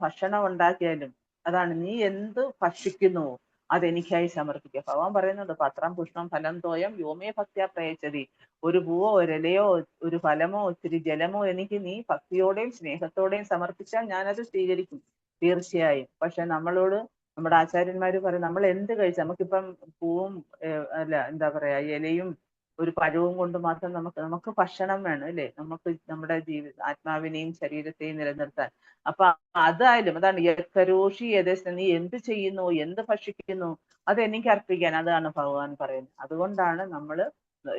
ഭക്ഷണം ഉണ്ടാക്കിയാലും അതാണ്, നീ എന്ത് ഭക്ഷിക്കുന്നുവോ അതെനിക്കായി സമർപ്പിക്കുക. ഭഗവാൻ പറയുന്നുണ്ട്, പത്രം പുഷ്പം ഫലം തോയം വ്യോമേ ഭക്ത്യാ പ്രയച്ഛതി. ഒരു പൂവോ ഒരിലയോ ഒരു ഫലമോ ഇത്തിരി ജലമോ എനിക്ക് നീ ഭക്തിയോടെയും സ്നേഹത്തോടെയും സമർപ്പിച്ചാൽ ഞാനത് സ്വീകരിക്കും തീർച്ചയായും. പക്ഷെ നമ്മളോട് നമ്മുടെ ആചാര്യന്മാര് പറയും, നമ്മൾ എന്ത് കഴിച്ചാൽ, നമുക്കിപ്പം പൂവും അല്ല എന്താ പറയാ ഇലയും ഒരു പഴവും കൊണ്ട് മാത്രം നമുക്ക് ഭക്ഷണം വേണം അല്ലേ, നമുക്ക് നമ്മുടെ ആത്മാവിനെയും ശരീരത്തെയും നിലനിർത്താൻ. അപ്പൊ അതായാലും അതാണ് യത്കരോഷി യഥേഷ്ടം, നീ എന്ത് ചെയ്യുന്നു, എന്ത് ഭക്ഷിക്കുന്നു അത് എനിക്ക് അർപ്പിക്കാൻ, അതാണ് ഭഗവാൻ പറയുന്നത്. അതുകൊണ്ടാണ് നമ്മൾ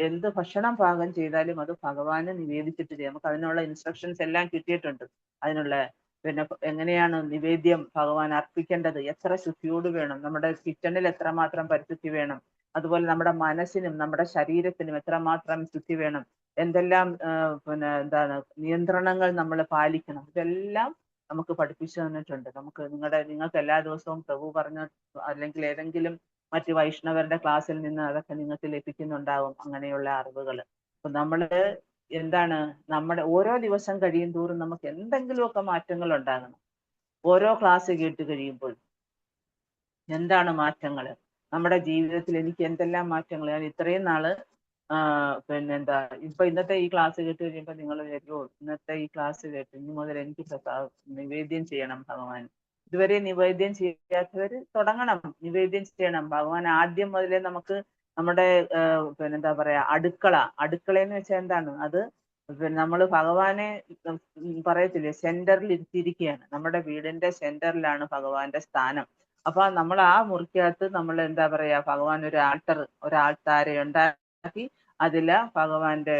എന്ത് ഭക്ഷണം പാകം ചെയ്താലും അത് ഭഗവാന് നിവേദിച്ചിട്ട് ചെയ്യാം. നമുക്ക് അതിനുള്ള ഇൻസ്ട്രക്ഷൻസ് എല്ലാം കിട്ടിയിട്ടുണ്ട്. അതിനുള്ള പിന്നെ എങ്ങനെയാണ് നിവേദ്യം ഭഗവാൻ അർപ്പിക്കേണ്ടത്, എത്ര ശുദ്ധിയോട് വേണം, നമ്മുടെ കിച്ചണിൽ എത്രമാത്രം പരിശുദ്ധി വേണം, അതുപോലെ നമ്മുടെ മനസ്സിനും നമ്മുടെ ശരീരത്തിനും എത്രമാത്രം ശുദ്ധി വേണം, എന്തെല്ലാം പിന്നെ എന്താണ് നിയന്ത്രണങ്ങൾ നമ്മൾ പാലിക്കണം, ഇതെല്ലാം നമുക്ക് പഠിപ്പിച്ചു തന്നിട്ടുണ്ട്. നിങ്ങൾക്ക് എല്ലാ ദിവസവും പ്രഭു പറഞ്ഞ അല്ലെങ്കിൽ ഏതെങ്കിലും മറ്റ് വൈഷ്ണവരുടെ ക്ലാസ്സിൽ നിന്ന് അതൊക്കെ നിങ്ങൾക്ക് ലഭിക്കുന്നുണ്ടാവും, അങ്ങനെയുള്ള അറിവുകൾ. അപ്പൊ നമ്മള് എന്താണ്, നമ്മുടെ ഓരോ ദിവസം കഴിയും തോറും നമുക്ക് എന്തെങ്കിലുമൊക്കെ മാറ്റങ്ങൾ ഉണ്ടാകണം. ഓരോ ക്ലാസ് കേട്ട് കഴിയുമ്പോൾ എന്താണ് മാറ്റങ്ങൾ നമ്മുടെ ജീവിതത്തിൽ, എനിക്ക് എന്തെല്ലാം മാറ്റങ്ങൾ, ഞാൻ ഇത്രയും നാള് പിന്നെന്താ ഇപ്പൊ ഇന്നത്തെ ഈ ക്ലാസ് കേട്ട് കഴിയുമ്പോൾ നിങ്ങൾ വിചാരിക്കും, ഇന്നത്തെ ഈ ക്ലാസ് കേട്ട് ഇനി മുതൽ എനിക്ക് നിവേദ്യം ചെയ്യണം ഭഗവാൻ. ഇതുവരെ നിവേദ്യം ചെയ്യാത്തവര് തുടങ്ങണം, നിവേദ്യം ചെയ്യണം ഭഗവാൻ. ആദ്യം മുതലേ നമുക്ക് നമ്മുടെ പിന്നെന്താ പറയാ അടുക്കളയെന്ന് വെച്ചാൽ എന്താണ്, അത് പിന്നെ നമ്മൾ ഭഗവാനെ പറയത്തില്ലേ സെന്ററിൽ ഇരുത്തിയിരിക്കുകയാണ്. നമ്മുടെ വീടിന്റെ സെന്ററിലാണ് ഭഗവാന്റെ സ്ഥാനം. അപ്പൊ നമ്മൾ ആ മുറിക്കകത്ത് നമ്മൾ എന്താ പറയാ, ഭഗവാൻ ഒരു ആൾത്താര ഉണ്ടാക്കി അതില് ഭഗവാന്റെ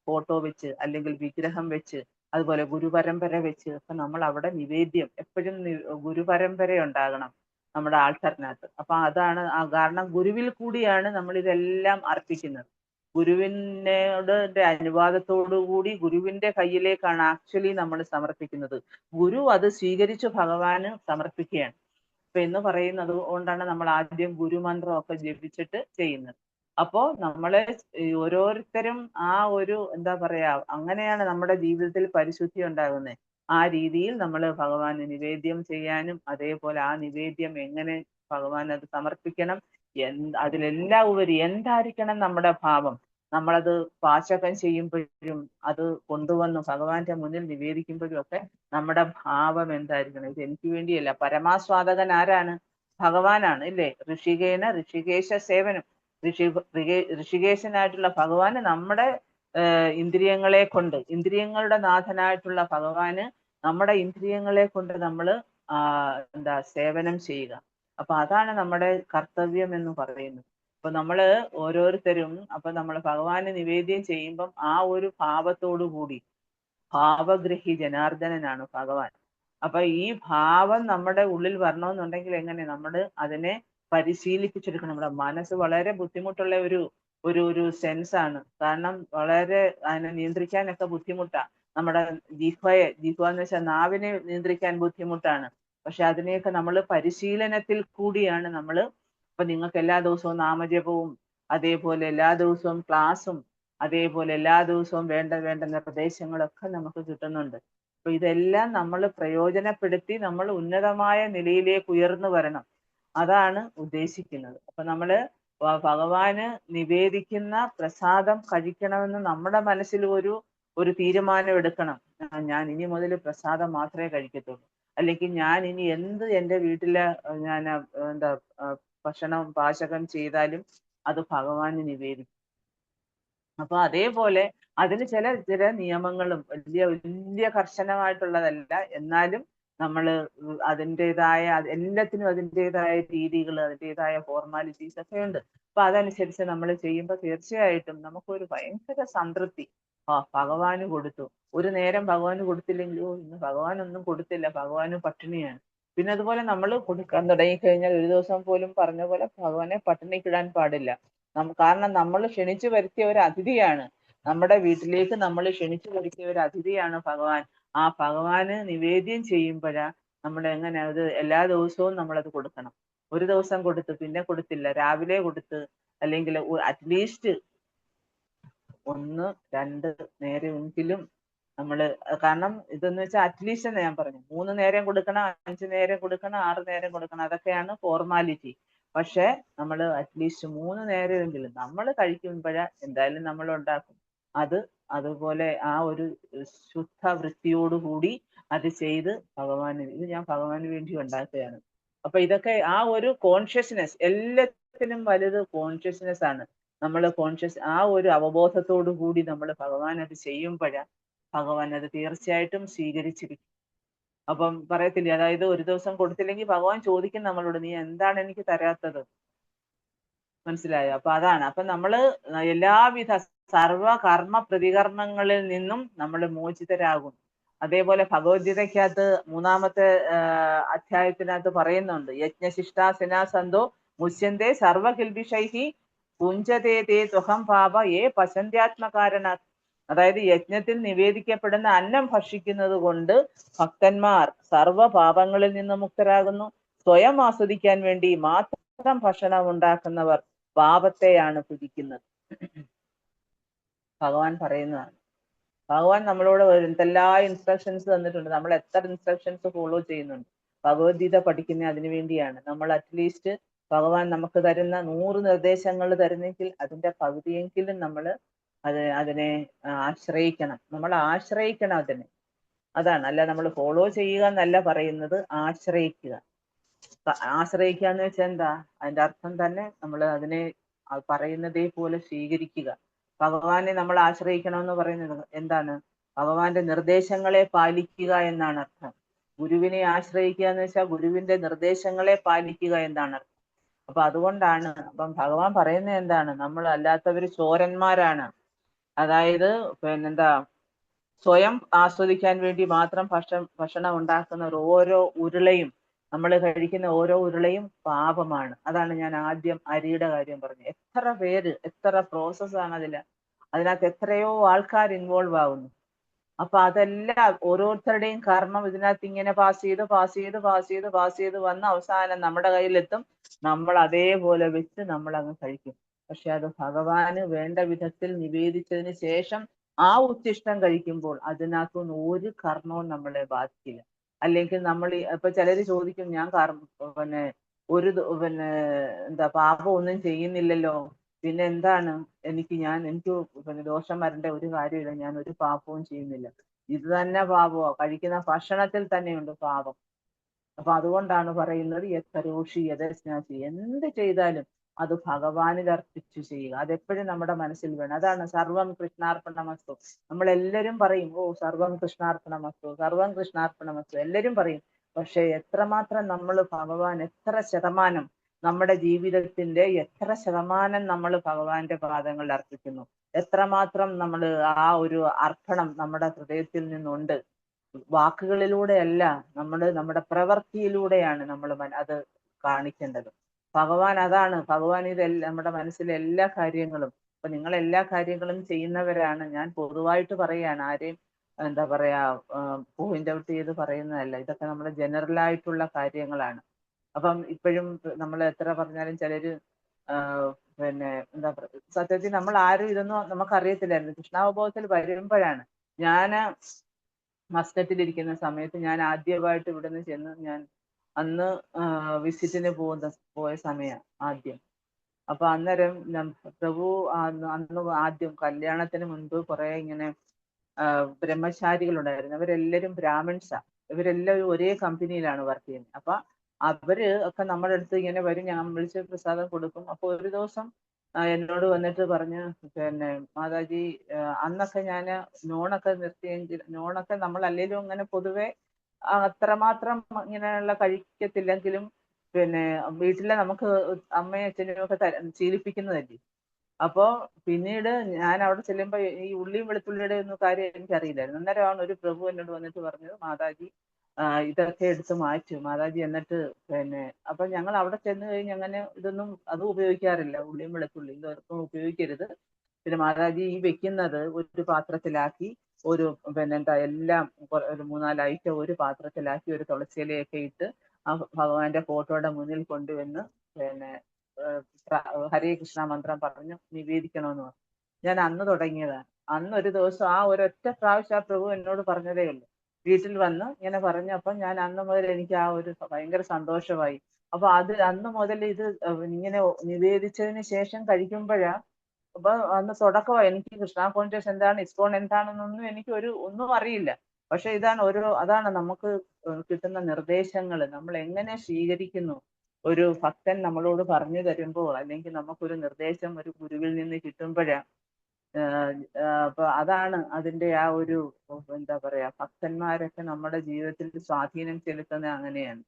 ഫോട്ടോ വെച്ച് അല്ലെങ്കിൽ വിഗ്രഹം വെച്ച്, അതുപോലെ ഗുരുപരമ്പര വെച്ച് ഒക്കെ നമ്മൾ അവിടെ നിവേദ്യം എപ്പോഴും ഗുരുപരമ്പര ഉണ്ടാകണം നമ്മുടെ ആൾക്കാരിനകത്ത്. അപ്പൊ അതാണ് കാരണം, ഗുരുവിൽ കൂടിയാണ് നമ്മൾ ഇതെല്ലാം അർപ്പിക്കുന്നത്. ഗുരുവിനോട് അനുവാദത്തോടു കൂടി ഗുരുവിന്റെ കയ്യിലേക്കാണ് ആക്ച്വലി നമ്മൾ സമർപ്പിക്കുന്നത്. ഗുരു അത് സ്വീകരിച്ച് ഭഗവാന് സമർപ്പിക്കുകയാണ്. അപ്പൊ എന്ന് പറയുന്നത് കൊണ്ടാണ് നമ്മൾ ആദ്യം ഗുരുമന്ത്രം ഒക്കെ ജപിച്ചിട്ട് ചെയ്യുന്നത്. അപ്പോ നമ്മളെ ഓരോരുത്തരും ആ ഒരു എന്താ പറയാ, അങ്ങനെയാണ് നമ്മുടെ ജീവിതത്തിൽ പരിശുദ്ധി ഉണ്ടാകുന്നത്. ആ രീതിയിൽ നമ്മൾ ഭഗവാന് നിവേദ്യം ചെയ്യാനും, അതേപോലെ ആ നിവേദ്യം എങ്ങനെ ഭഗവാൻ അത് സമർപ്പിക്കണം, അതിലെല്ലാം ഉപരി എന്തായിരിക്കണം നമ്മുടെ ഭാവം. നമ്മളത് പാചകം ചെയ്യുമ്പോഴും അത് കൊണ്ടുവന്ന് ഭഗവാന്റെ മുന്നിൽ നിവേദിക്കുമ്പോഴും ഒക്കെ നമ്മുടെ ഭാവം എന്തായിരിക്കണം, ഇത് എനിക്ക് വേണ്ടിയല്ല. പരമാസ്വാദകൻ ആരാണ്? ഭഗവാനാണ് ഇല്ലേ? ഋഷികേശ സേവനം. ഋഷികേശനായിട്ടുള്ള ഭഗവാന് നമ്മുടെ ഇന്ദ്രിയങ്ങളുടെ നാഥനായിട്ടുള്ള ഭഗവാന് നമ്മുടെ ഇന്ദ്രിയങ്ങളെ കൊണ്ട് നമ്മൾ എന്താ സേവനം ചെയ്യുക. അപ്പൊ അതാണ് നമ്മുടെ കർത്തവ്യം എന്ന് പറയുന്നത്. അപ്പൊ നമ്മള് ഓരോരുത്തരും നമ്മൾ ഭഗവാന് നിവേദ്യം ചെയ്യുമ്പം ആ ഒരു ഭാവത്തോടു കൂടി, ഭാവഗ്രഹി ജനാർദ്ദനനാണ് ഭഗവാൻ. അപ്പൊ ഈ ഭാവം നമ്മുടെ ഉള്ളിൽ വരണമെന്നുണ്ടെങ്കിൽ എങ്ങനെ, നമ്മൾ അതിനെ പരിശീലിപ്പിച്ചെടുക്കണം. നമ്മുടെ മനസ്സ് വളരെ ബുദ്ധിമുട്ടുള്ള ഒരു സെൻസ് ആണ്. കാരണം വളരെ അതിനെ നിയന്ത്രിക്കാനൊക്കെ ബുദ്ധിമുട്ടാണ്. നമ്മുടെ ജിഹ്വ എന്ന് വെച്ചാൽ നാവിനെ നിയന്ത്രിക്കാൻ ബുദ്ധിമുട്ടാണ്. പക്ഷെ അതിനെയൊക്കെ നമ്മൾ പരിശീലനത്തിൽ കൂടിയാണ് നമ്മൾ, ഇപ്പൊ നിങ്ങൾക്ക് എല്ലാ ദിവസവും നാമജപവും അതേപോലെ എല്ലാ ദിവസവും ക്ലാസ്സും അതേപോലെ എല്ലാ ദിവസവും വേണ്ട നിർദ്ദേശങ്ങളൊക്കെ നമുക്ക് കിട്ടുന്നുണ്ട്. അപ്പൊ ഇതെല്ലാം നമ്മൾ പ്രയോജനപ്പെടുത്തി നമ്മൾ ഉന്നതമായ നിലയിലേക്ക് ഉയർന്നു വരണം. അതാണ് ഉദ്ദേശിക്കുന്നത്. അപ്പൊ നമ്മള് ഭഗവാന് നിവേദിക്കുന്ന പ്രസാദം കഴിക്കണമെന്ന് നമ്മുടെ മനസ്സിൽ ഒരു തീരുമാനം എടുക്കണം. ഞാൻ ഇനി മുതൽ പ്രസാദം മാത്രമേ കഴിക്കത്തുള്ളൂ, അല്ലെങ്കിൽ ഞാൻ ഇനി എന്ത് എൻ്റെ വീട്ടിലെ ഞാൻ എന്താ ഭക്ഷണം പാചകം ചെയ്താലും അത് ഭഗവാന് നിവേദിക്കും. അപ്പൊ അതേപോലെ അതിന് ചില നിയമങ്ങളും വലിയ കർശനമായിട്ടുള്ളതല്ല, എന്നാലും നമ്മൾ അതിൻ്റെതായ എല്ലാത്തിനും അതിൻ്റെതായ രീതികൾ അതിൻ്റെതായ ഫോർമാലിറ്റീസ് ഒക്കെ ഉണ്ട്. അപ്പൊ അതനുസരിച്ച് നമ്മൾ ചെയ്യുമ്പോൾ തീർച്ചയായിട്ടും നമുക്കൊരു ഭയങ്കര സംതൃപ്തി. ഭഗവാന് കൊടുത്തു, ഒരു നേരം ഭഗവാന് കൊടുത്തില്ലെങ്കിലോ ഇന്ന് ഭഗവാൻ ഒന്നും കൊടുത്തില്ല, ഭഗവാന് പട്ടിണിയാണ്. പിന്നെ അതുപോലെ നമ്മൾ കൊടുക്കാൻ തുടങ്ങിക്കഴിഞ്ഞാൽ ഒരു ദിവസം പോലും പറഞ്ഞ പോലെ ഭഗവാനെ പട്ടിണിക്കിടാൻ പാടില്ല. കാരണം നമ്മൾ ക്ഷണിച്ചു വരുത്തിയ ഒരു അതിഥിയാണ്, നമ്മുടെ വീട്ടിലേക്ക് നമ്മൾ ക്ഷണിച്ചു വരുത്തിയ ഒരു അതിഥിയാണ് ഭഗവാൻ. ആ ഭഗവാന് നിവേദ്യം ചെയ്യുമ്പോഴാ നമ്മൾ എങ്ങനെ അത് എല്ലാ ദിവസവും നമ്മളത് കൊടുക്കണം. ഒരു ദിവസം കൊടുത്ത് പിന്നെ കൊടുത്തില്ല, രാവിലെ കൊടുത്ത്, അല്ലെങ്കിൽ അറ്റ്ലീസ്റ്റ് 1-2 നേരമെങ്കിലും നമ്മള്, കാരണം ഇതെന്ന് വെച്ചാൽ അറ്റ്ലീസ്റ്റ് എന്ന് ഞാൻ പറഞ്ഞു, 3 നേരം കൊടുക്കണം, 5 നേരം കൊടുക്കണം, 6 നേരം കൊടുക്കണം, അതൊക്കെയാണ് ഫോർമാലിറ്റി. പക്ഷെ നമ്മൾ അറ്റ്ലീസ്റ്റ് 3 നേരമെങ്കിലും നമ്മൾ കഴിക്കുമ്പോഴ എന്തായാലും നമ്മൾ ഉണ്ടാക്കും. അതുപോലെ ആ ഒരു ശുദ്ധ വൃത്തിയോടുകൂടി അത് ചെയ്ത് ഇത് ഞാൻ ഭഗവാന് വേണ്ടി ഉണ്ടാക്കുകയാണ്. അപ്പൊ ഇതൊക്കെ ആ ഒരു കോൺഷ്യസ്നെസ്, എല്ലാത്തിനും വലുത് കോൺഷ്യസ്നെസ് ആണ്. നമ്മൾ ആ ഒരു അവബോധത്തോടു കൂടി നമ്മൾ ഭഗവാൻ അത് ചെയ്യുമ്പോഴാ ഭഗവാൻ അത് തീർച്ചയായിട്ടും സ്വീകരിച്ചിരിക്കും. അപ്പം പറയത്തില്ലേ, അതായത് ഒരു ദിവസം കൊടുത്തില്ലെങ്കിൽ ഭഗവാൻ ചോദിക്കും നമ്മളോട്, നീ എന്താണ് എനിക്ക് തരാത്തത്? മനസ്സിലായോ? അപ്പൊ അതാണ്. അപ്പൊ നമ്മള് എല്ലാവിധ സർവ കർമ്മ പ്രതികർമ്മങ്ങളിൽ നിന്നും നമ്മൾ മോചിതരാകും. അതേപോലെ ഭഗവത്ഗീതയ്ക്കകത്ത് 3-ാമത്തെ അധ്യായത്തിനകത്ത് പറയുന്നുണ്ട്, യജ്ഞശിഷ്ടാസിനാ സന്തോ മുച്യന്തേ സർവകിൽബിഷൈഹി പുഞ്ചതേ തേ ത്വഹം പാപ ഏ പശന്ത്യാത്മകാരണ. അതായത് യജ്ഞത്തിൽ നിവേദിക്കപ്പെടുന്ന അന്നം ഭക്ഷിക്കുന്നത് കൊണ്ട് ഭക്തന്മാർ സർവ പാപങ്ങളിൽ നിന്ന് മുക്തരാകുന്നു. സ്വയം ആസ്വദിക്കാൻ വേണ്ടി മാത്രം ഭക്ഷണം ഉണ്ടാക്കുന്നവർ പാപത്തെയാണ് ഭുജിക്കുന്നത്. ഭഗവാൻ പറയുന്നതാണ്. ഭഗവാൻ നമ്മളോട് എന്തെല്ലാം ഇൻസ്ട്രക്ഷൻസ് തന്നിട്ടുണ്ട്, നമ്മൾ എത്ര ഇൻസ്ട്രക്ഷൻസ് ഫോളോ ചെയ്യുന്നുണ്ട്. ഭഗവത്ഗീത പഠിക്കുന്ന അതിനു വേണ്ടിയാണ്. നമ്മൾ അറ്റ്ലീസ്റ്റ് ഭഗവാൻ നമുക്ക് തരുന്ന 100 നിർദ്ദേശങ്ങൾ തരുന്നെങ്കിൽ അതിന്റെ പകുതിയെങ്കിലും നമ്മൾ അതിനെ ആശ്രയിക്കണം. നമ്മൾ ആശ്രയിക്കണം അതിനെ. അതാണ്. അല്ല നമ്മൾ ഫോളോ ചെയ്യുക എന്നല്ല പറയുന്നത്, ആശ്രയിക്കുക. ആശ്രയിക്കുക എന്ന് വെച്ചാൽ എന്താ? അതിന്റെ അർത്ഥം തന്നെ നമ്മൾ അതിനെ പറയുന്നതേ പോലെ സ്വീകരിക്കുക. ഭഗവാനെ നമ്മൾ ആശ്രയിക്കണമെന്ന് പറയുന്നത് എന്താണ്? ഭഗവാന്റെ നിർദ്ദേശങ്ങളെ പാലിക്കുക എന്നാണ് അർത്ഥം. ഗുരുവിനെ ആശ്രയിക്കുക എന്ന് വെച്ചാൽ ഗുരുവിന്റെ നിർദ്ദേശങ്ങളെ പാലിക്കുക എന്നാണ് അർത്ഥം. അപ്പൊ അതുകൊണ്ടാണ്, അപ്പം ഭഗവാൻ പറയുന്നത് എന്താണ്? നമ്മൾ അല്ലാത്തവര് ചോരന്മാരാണ്. അതായത് പിന്നെന്താ, സ്വയം ആസ്വദിക്കാൻ വേണ്ടി മാത്രം ഭക്ഷണം ഉണ്ടാക്കുന്ന ഓരോ ഉരുളയും, നമ്മൾ കഴിക്കുന്ന ഓരോ ഉരുളയും പാപമാണ്. അതാണ് ഞാൻ ആദ്യം അരിയുടെ കാര്യം പറഞ്ഞത്. എത്ര പ്രോസസ്സാണ് അതിനകത്ത് എത്രയോ ആൾക്കാർ ഇൻവോൾവ് ആവുന്നു. അപ്പൊ അതെല്ലാം ഓരോരുത്തരുടെയും കർമ്മം ഇതിനകത്ത് ഇങ്ങനെ പാസ് ചെയ്ത് വന്ന് അവസാനം നമ്മുടെ കയ്യിലെത്തും. നമ്മൾ അതേപോലെ വെച്ച് നമ്മൾ അങ്ങ് കഴിക്കും. പക്ഷെ അത് ഭഗവാന് വേണ്ട വിധത്തിൽ നിവേദിച്ചതിന് ശേഷം ആ ഉച്ഛിഷ്ടം കഴിക്കുമ്പോൾ അതിനകത്തുനിന്ന് ഒരു കർമ്മവും നമ്മളെ ബാധിക്കില്ല. അല്ലെങ്കിൽ നമ്മൾ ഇപ്പൊ ചിലര് ചോദിക്കും, ഞാൻ പിന്നെ പിന്നെ എന്താ പാപം ഒന്നും ചെയ്യുന്നില്ലല്ലോ, പിന്നെ എന്താണ് എനിക്ക് പിന്നെ ദോഷം വരേണ്ട ഒരു കാര്യമില്ല, ഞാൻ ഒരു പാപവും ചെയ്യുന്നില്ല. ഇത് തന്നെ പാപമോ? കഴിക്കുന്ന ഭക്ഷണത്തിൽ തന്നെയുണ്ട് പാപം. അപ്പൊ അതുകൊണ്ടാണ് പറയുന്നത്, യത്കരോഷി യഥസ്നാസി, എന്ത് ചെയ്താലും അത് ഭഗവാനിൽ അർപ്പിച്ചു ചെയ്യുക. അതെപ്പോഴും നമ്മുടെ മനസ്സിൽ വേണം. അതാണ് സർവം കൃഷ്ണാർപ്പണമസ്തു. നമ്മളെല്ലാരും പറയും, ഓ സർവം കൃഷ്ണാർപ്പണമസ്തു, സർവം കൃഷ്ണാർപ്പണമസ്തു, എല്ലാരും പറയും. പക്ഷെ എത്രമാത്രം നമ്മൾ എത്ര ശതമാനം നമ്മുടെ ജീവിതത്തിന്റെ എത്ര ശതമാനം നമ്മൾ ഭഗവാന്റെ പാദങ്ങളിൽ അർപ്പിക്കുന്നു? എത്രമാത്രം നമ്മൾ ആ ഒരു അർപ്പണം നമ്മുടെ ഹൃദയത്തിൽ നിന്നുണ്ട്? വാക്കുകളിലൂടെയല്ല, നമ്മുടെ പ്രവൃത്തിയിലൂടെയാണ് നമ്മൾ അത് കാണിക്കേണ്ടത്. ഭഗവാൻ അതാണ്. ഭഗവാൻ ഇതെല്ലാം നമ്മുടെ മനസ്സിലെ എല്ലാ കാര്യങ്ങളും. അപ്പൊ നിങ്ങൾ എല്ലാ കാര്യങ്ങളും ചെയ്യുന്നവരാണ്. ഞാൻ പൊതുവായിട്ട് പറയാണ്, ആരെയും എന്താ പറയാ പോയിന്റ് ഔട്ട് ചെയ്ത് പറയുന്നതല്ല. ഇതൊക്കെ നമ്മുടെ ജനറൽ ആയിട്ടുള്ള കാര്യങ്ങളാണ്. അപ്പം ഇപ്പോഴും നമ്മൾ എത്ര പറഞ്ഞാലും ചിലര് പിന്നെ എന്താ പറയുക, സത്യത്തിൽ നമ്മൾ ആരും ഇതൊന്നും നമുക്കറിയത്തില്ലായിരുന്നു. കൃഷ്ണാവബോധത്തിൽ വരുമ്പോഴാണ് ഞാന് മസ്കറ്റിലിരിക്കുന്ന സമയത്ത് ഞാൻ ആദ്യമായിട്ട് ഇവിടുന്ന് ചെന്ന് ഞാൻ അന്ന് വിസിറ്റിന് പോയ സമയം ആദ്യം. അപ്പൊ അന്നേരം പ്രഭു അന്ന് ആദ്യം കല്യാണത്തിന് മുൻപ് കുറെ ഇങ്ങനെ ബ്രഹ്മചാരികളുണ്ടായിരുന്നു. അവരെല്ലാവരും ബ്രാഹ്മിൺസാ. ഇവരെല്ലാവരും ഒരേ കമ്പനിയിലാണ് വർക്ക് ചെയ്യുന്നത്. അപ്പൊ അവര് ഒക്കെ നമ്മുടെ അടുത്ത് ഇങ്ങനെ വരും, ഞാൻ വിളിച്ച് പ്രസാദം കൊടുക്കും. അപ്പൊ ഒരു ദിവസം എന്നോട് വന്നിട്ട് പറഞ്ഞു, പിന്നെ മാതാജി അന്നൊക്കെ ഞാൻ നോണൊക്കെ നിർത്തിയെങ്കിൽ, നോണൊക്കെ നമ്മൾ അല്ലെങ്കിലും അങ്ങനെ പൊതുവെ അത്രമാത്രം ഇങ്ങനെയുള്ള കഴിക്കത്തില്ലെങ്കിലും പിന്നെ വീട്ടിലെ നമുക്ക് അമ്മയും അച്ഛനും ഒക്കെ ശീലിപ്പിക്കുന്നതല്ലേ. അപ്പോ പിന്നീട് ഞാൻ അവിടെ ചെല്ലുമ്പോ ഈ ഉള്ളിയും വെളുത്തുള്ളിയുടെ ഒന്നും കാര്യം എനിക്കറിയില്ലായിരുന്നു. അന്നേരമാണ് ഒരു പ്രഭു എന്നോട് വന്നിട്ട് പറഞ്ഞത്, മാതാജി ഇതൊക്കെ എടുത്ത് മാറ്റും മാതാജി. എന്നിട്ട് പിന്നെ അപ്പൊ ഞങ്ങൾ അവിടെ ചെന്ന് കഴിഞ്ഞ് അങ്ങനെ ഇതൊന്നും അതും ഉപയോഗിക്കാറില്ല, ഉള്ളിയും വെളുത്തുള്ളിയും ഇതൊന്നും ഉപയോഗിക്കരുത്. പിന്നെ മാതാജി ഈ വെക്കുന്നത് ഒരു പാത്രത്തിലാക്കി, ഒരു പിന്നെന്താ എല്ലാം ഒരു 3-4 ഐറ്റം ഒരു പാത്രത്തിലാക്കി ഒരു തുളസിയിലയൊക്കെ ഇട്ട് ആ ഭഗവാന്റെ ഫോട്ടോയുടെ മുന്നിൽ കൊണ്ടുവന്ന് പിന്നെ ഹരേ കൃഷ്ണ മന്ത്രം പറഞ്ഞു നിവേദിക്കണമെന്ന് പറഞ്ഞു. ഞാൻ അന്ന് തുടങ്ങിയതാണ്. അന്ന് ഒരു ദിവസം ആ ഒരൊറ്റ പ്രാവശ്യം ആ പ്രഭു എന്നോട് പറഞ്ഞതേ ഉള്ളൂ. വീട്ടിൽ വന്ന് ഇങ്ങനെ പറഞ്ഞപ്പോൾ ഞാൻ അന്ന് മുതൽ എനിക്ക് ആ ഒരു ഭയങ്കര സന്തോഷമായി. അപ്പൊ അത് അന്ന് മുതൽ ഇത് ഇങ്ങനെ നിവേദിച്ചതിന് ശേഷം കഴിക്കുമ്പോഴാ, അപ്പൊ അന്ന് തുടക്കമായി. എനിക്ക് കൃഷ്ണ കോൺഷ്യസ് എന്താണ്, ഇസ്കോൺ എന്താണെന്നൊന്നും എനിക്ക് ഒന്നും അറിയില്ല. പക്ഷെ അതാണ് നമുക്ക് കിട്ടുന്ന നിർദ്ദേശങ്ങൾ നമ്മൾ എങ്ങനെ സ്വീകരിക്കുന്നു. ഒരു ഭക്തൻ നമ്മളോട് പറഞ്ഞു തരുമ്പോൾ, അല്ലെങ്കിൽ നമുക്കൊരു നിർദ്ദേശം ഒരു ഗുരുവിൽ നിന്ന് കിട്ടുമ്പോഴാ അപ്പൊ അതാണ് അതിന്റെ ആ ഒരു എന്താ പറയാ, ഭക്തന്മാരൊക്കെ നമ്മുടെ ജീവിതത്തിൽ സ്വാധീനം ചെലുത്തുന്നത് അങ്ങനെയാണ്.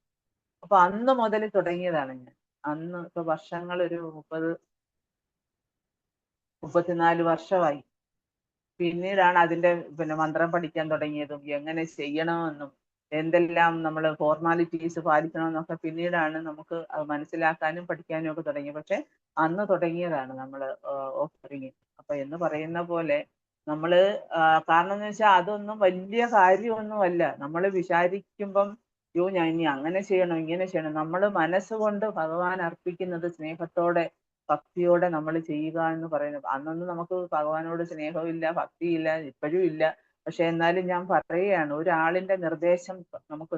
അപ്പൊ അന്ന് മുതൽ തുടങ്ങിയതാണ് ഞാൻ. അന്ന് ഇപ്പൊ വർഷങ്ങൾ ഒരു 34 വർഷമായി. പിന്നീടാണ് അതിന്റെ പിന്നെ മന്ത്രം പഠിക്കാൻ തുടങ്ങിയതും എങ്ങനെ ചെയ്യണമെന്നും എന്തെല്ലാം നമ്മൾ ഫോർമാലിറ്റീസ് പാലിക്കണമെന്നൊക്കെ പിന്നീടാണ് നമുക്ക് അത് മനസ്സിലാക്കാനും പഠിക്കാനും ഒക്കെ തുടങ്ങി. പക്ഷെ അന്ന് തുടങ്ങിയതാണ് നമ്മൾ ഓഫറിങ്. അപ്പൊ എന്ന് പറയുന്ന പോലെ നമ്മള് കാരണം എന്ന് വെച്ചാൽ അതൊന്നും വലിയ കാര്യമൊന്നുമല്ല. നമ്മൾ വിചാരിക്കുമ്പം ഞാൻ ഇനി അങ്ങനെ ചെയ്യണം ഇങ്ങനെ ചെയ്യണം. നമ്മൾ മനസ്സുകൊണ്ട് ഭഗവാൻ അർപ്പിക്കുന്നത് സ്നേഹത്തോടെ ഭക്തിയോടെ നമ്മൾ ചെയ്യുക എന്ന് പറയുന്നത്. അന്നൊന്നും നമുക്ക് ഭഗവാനോട് സ്നേഹവും ഇല്ല, ഭക്തിയില്ല, ഇപ്പോഴും ഇല്ല. പക്ഷെ എന്നാലും ഞാൻ പറയുകയാണ്, ഒരാളിന്റെ നിർദ്ദേശം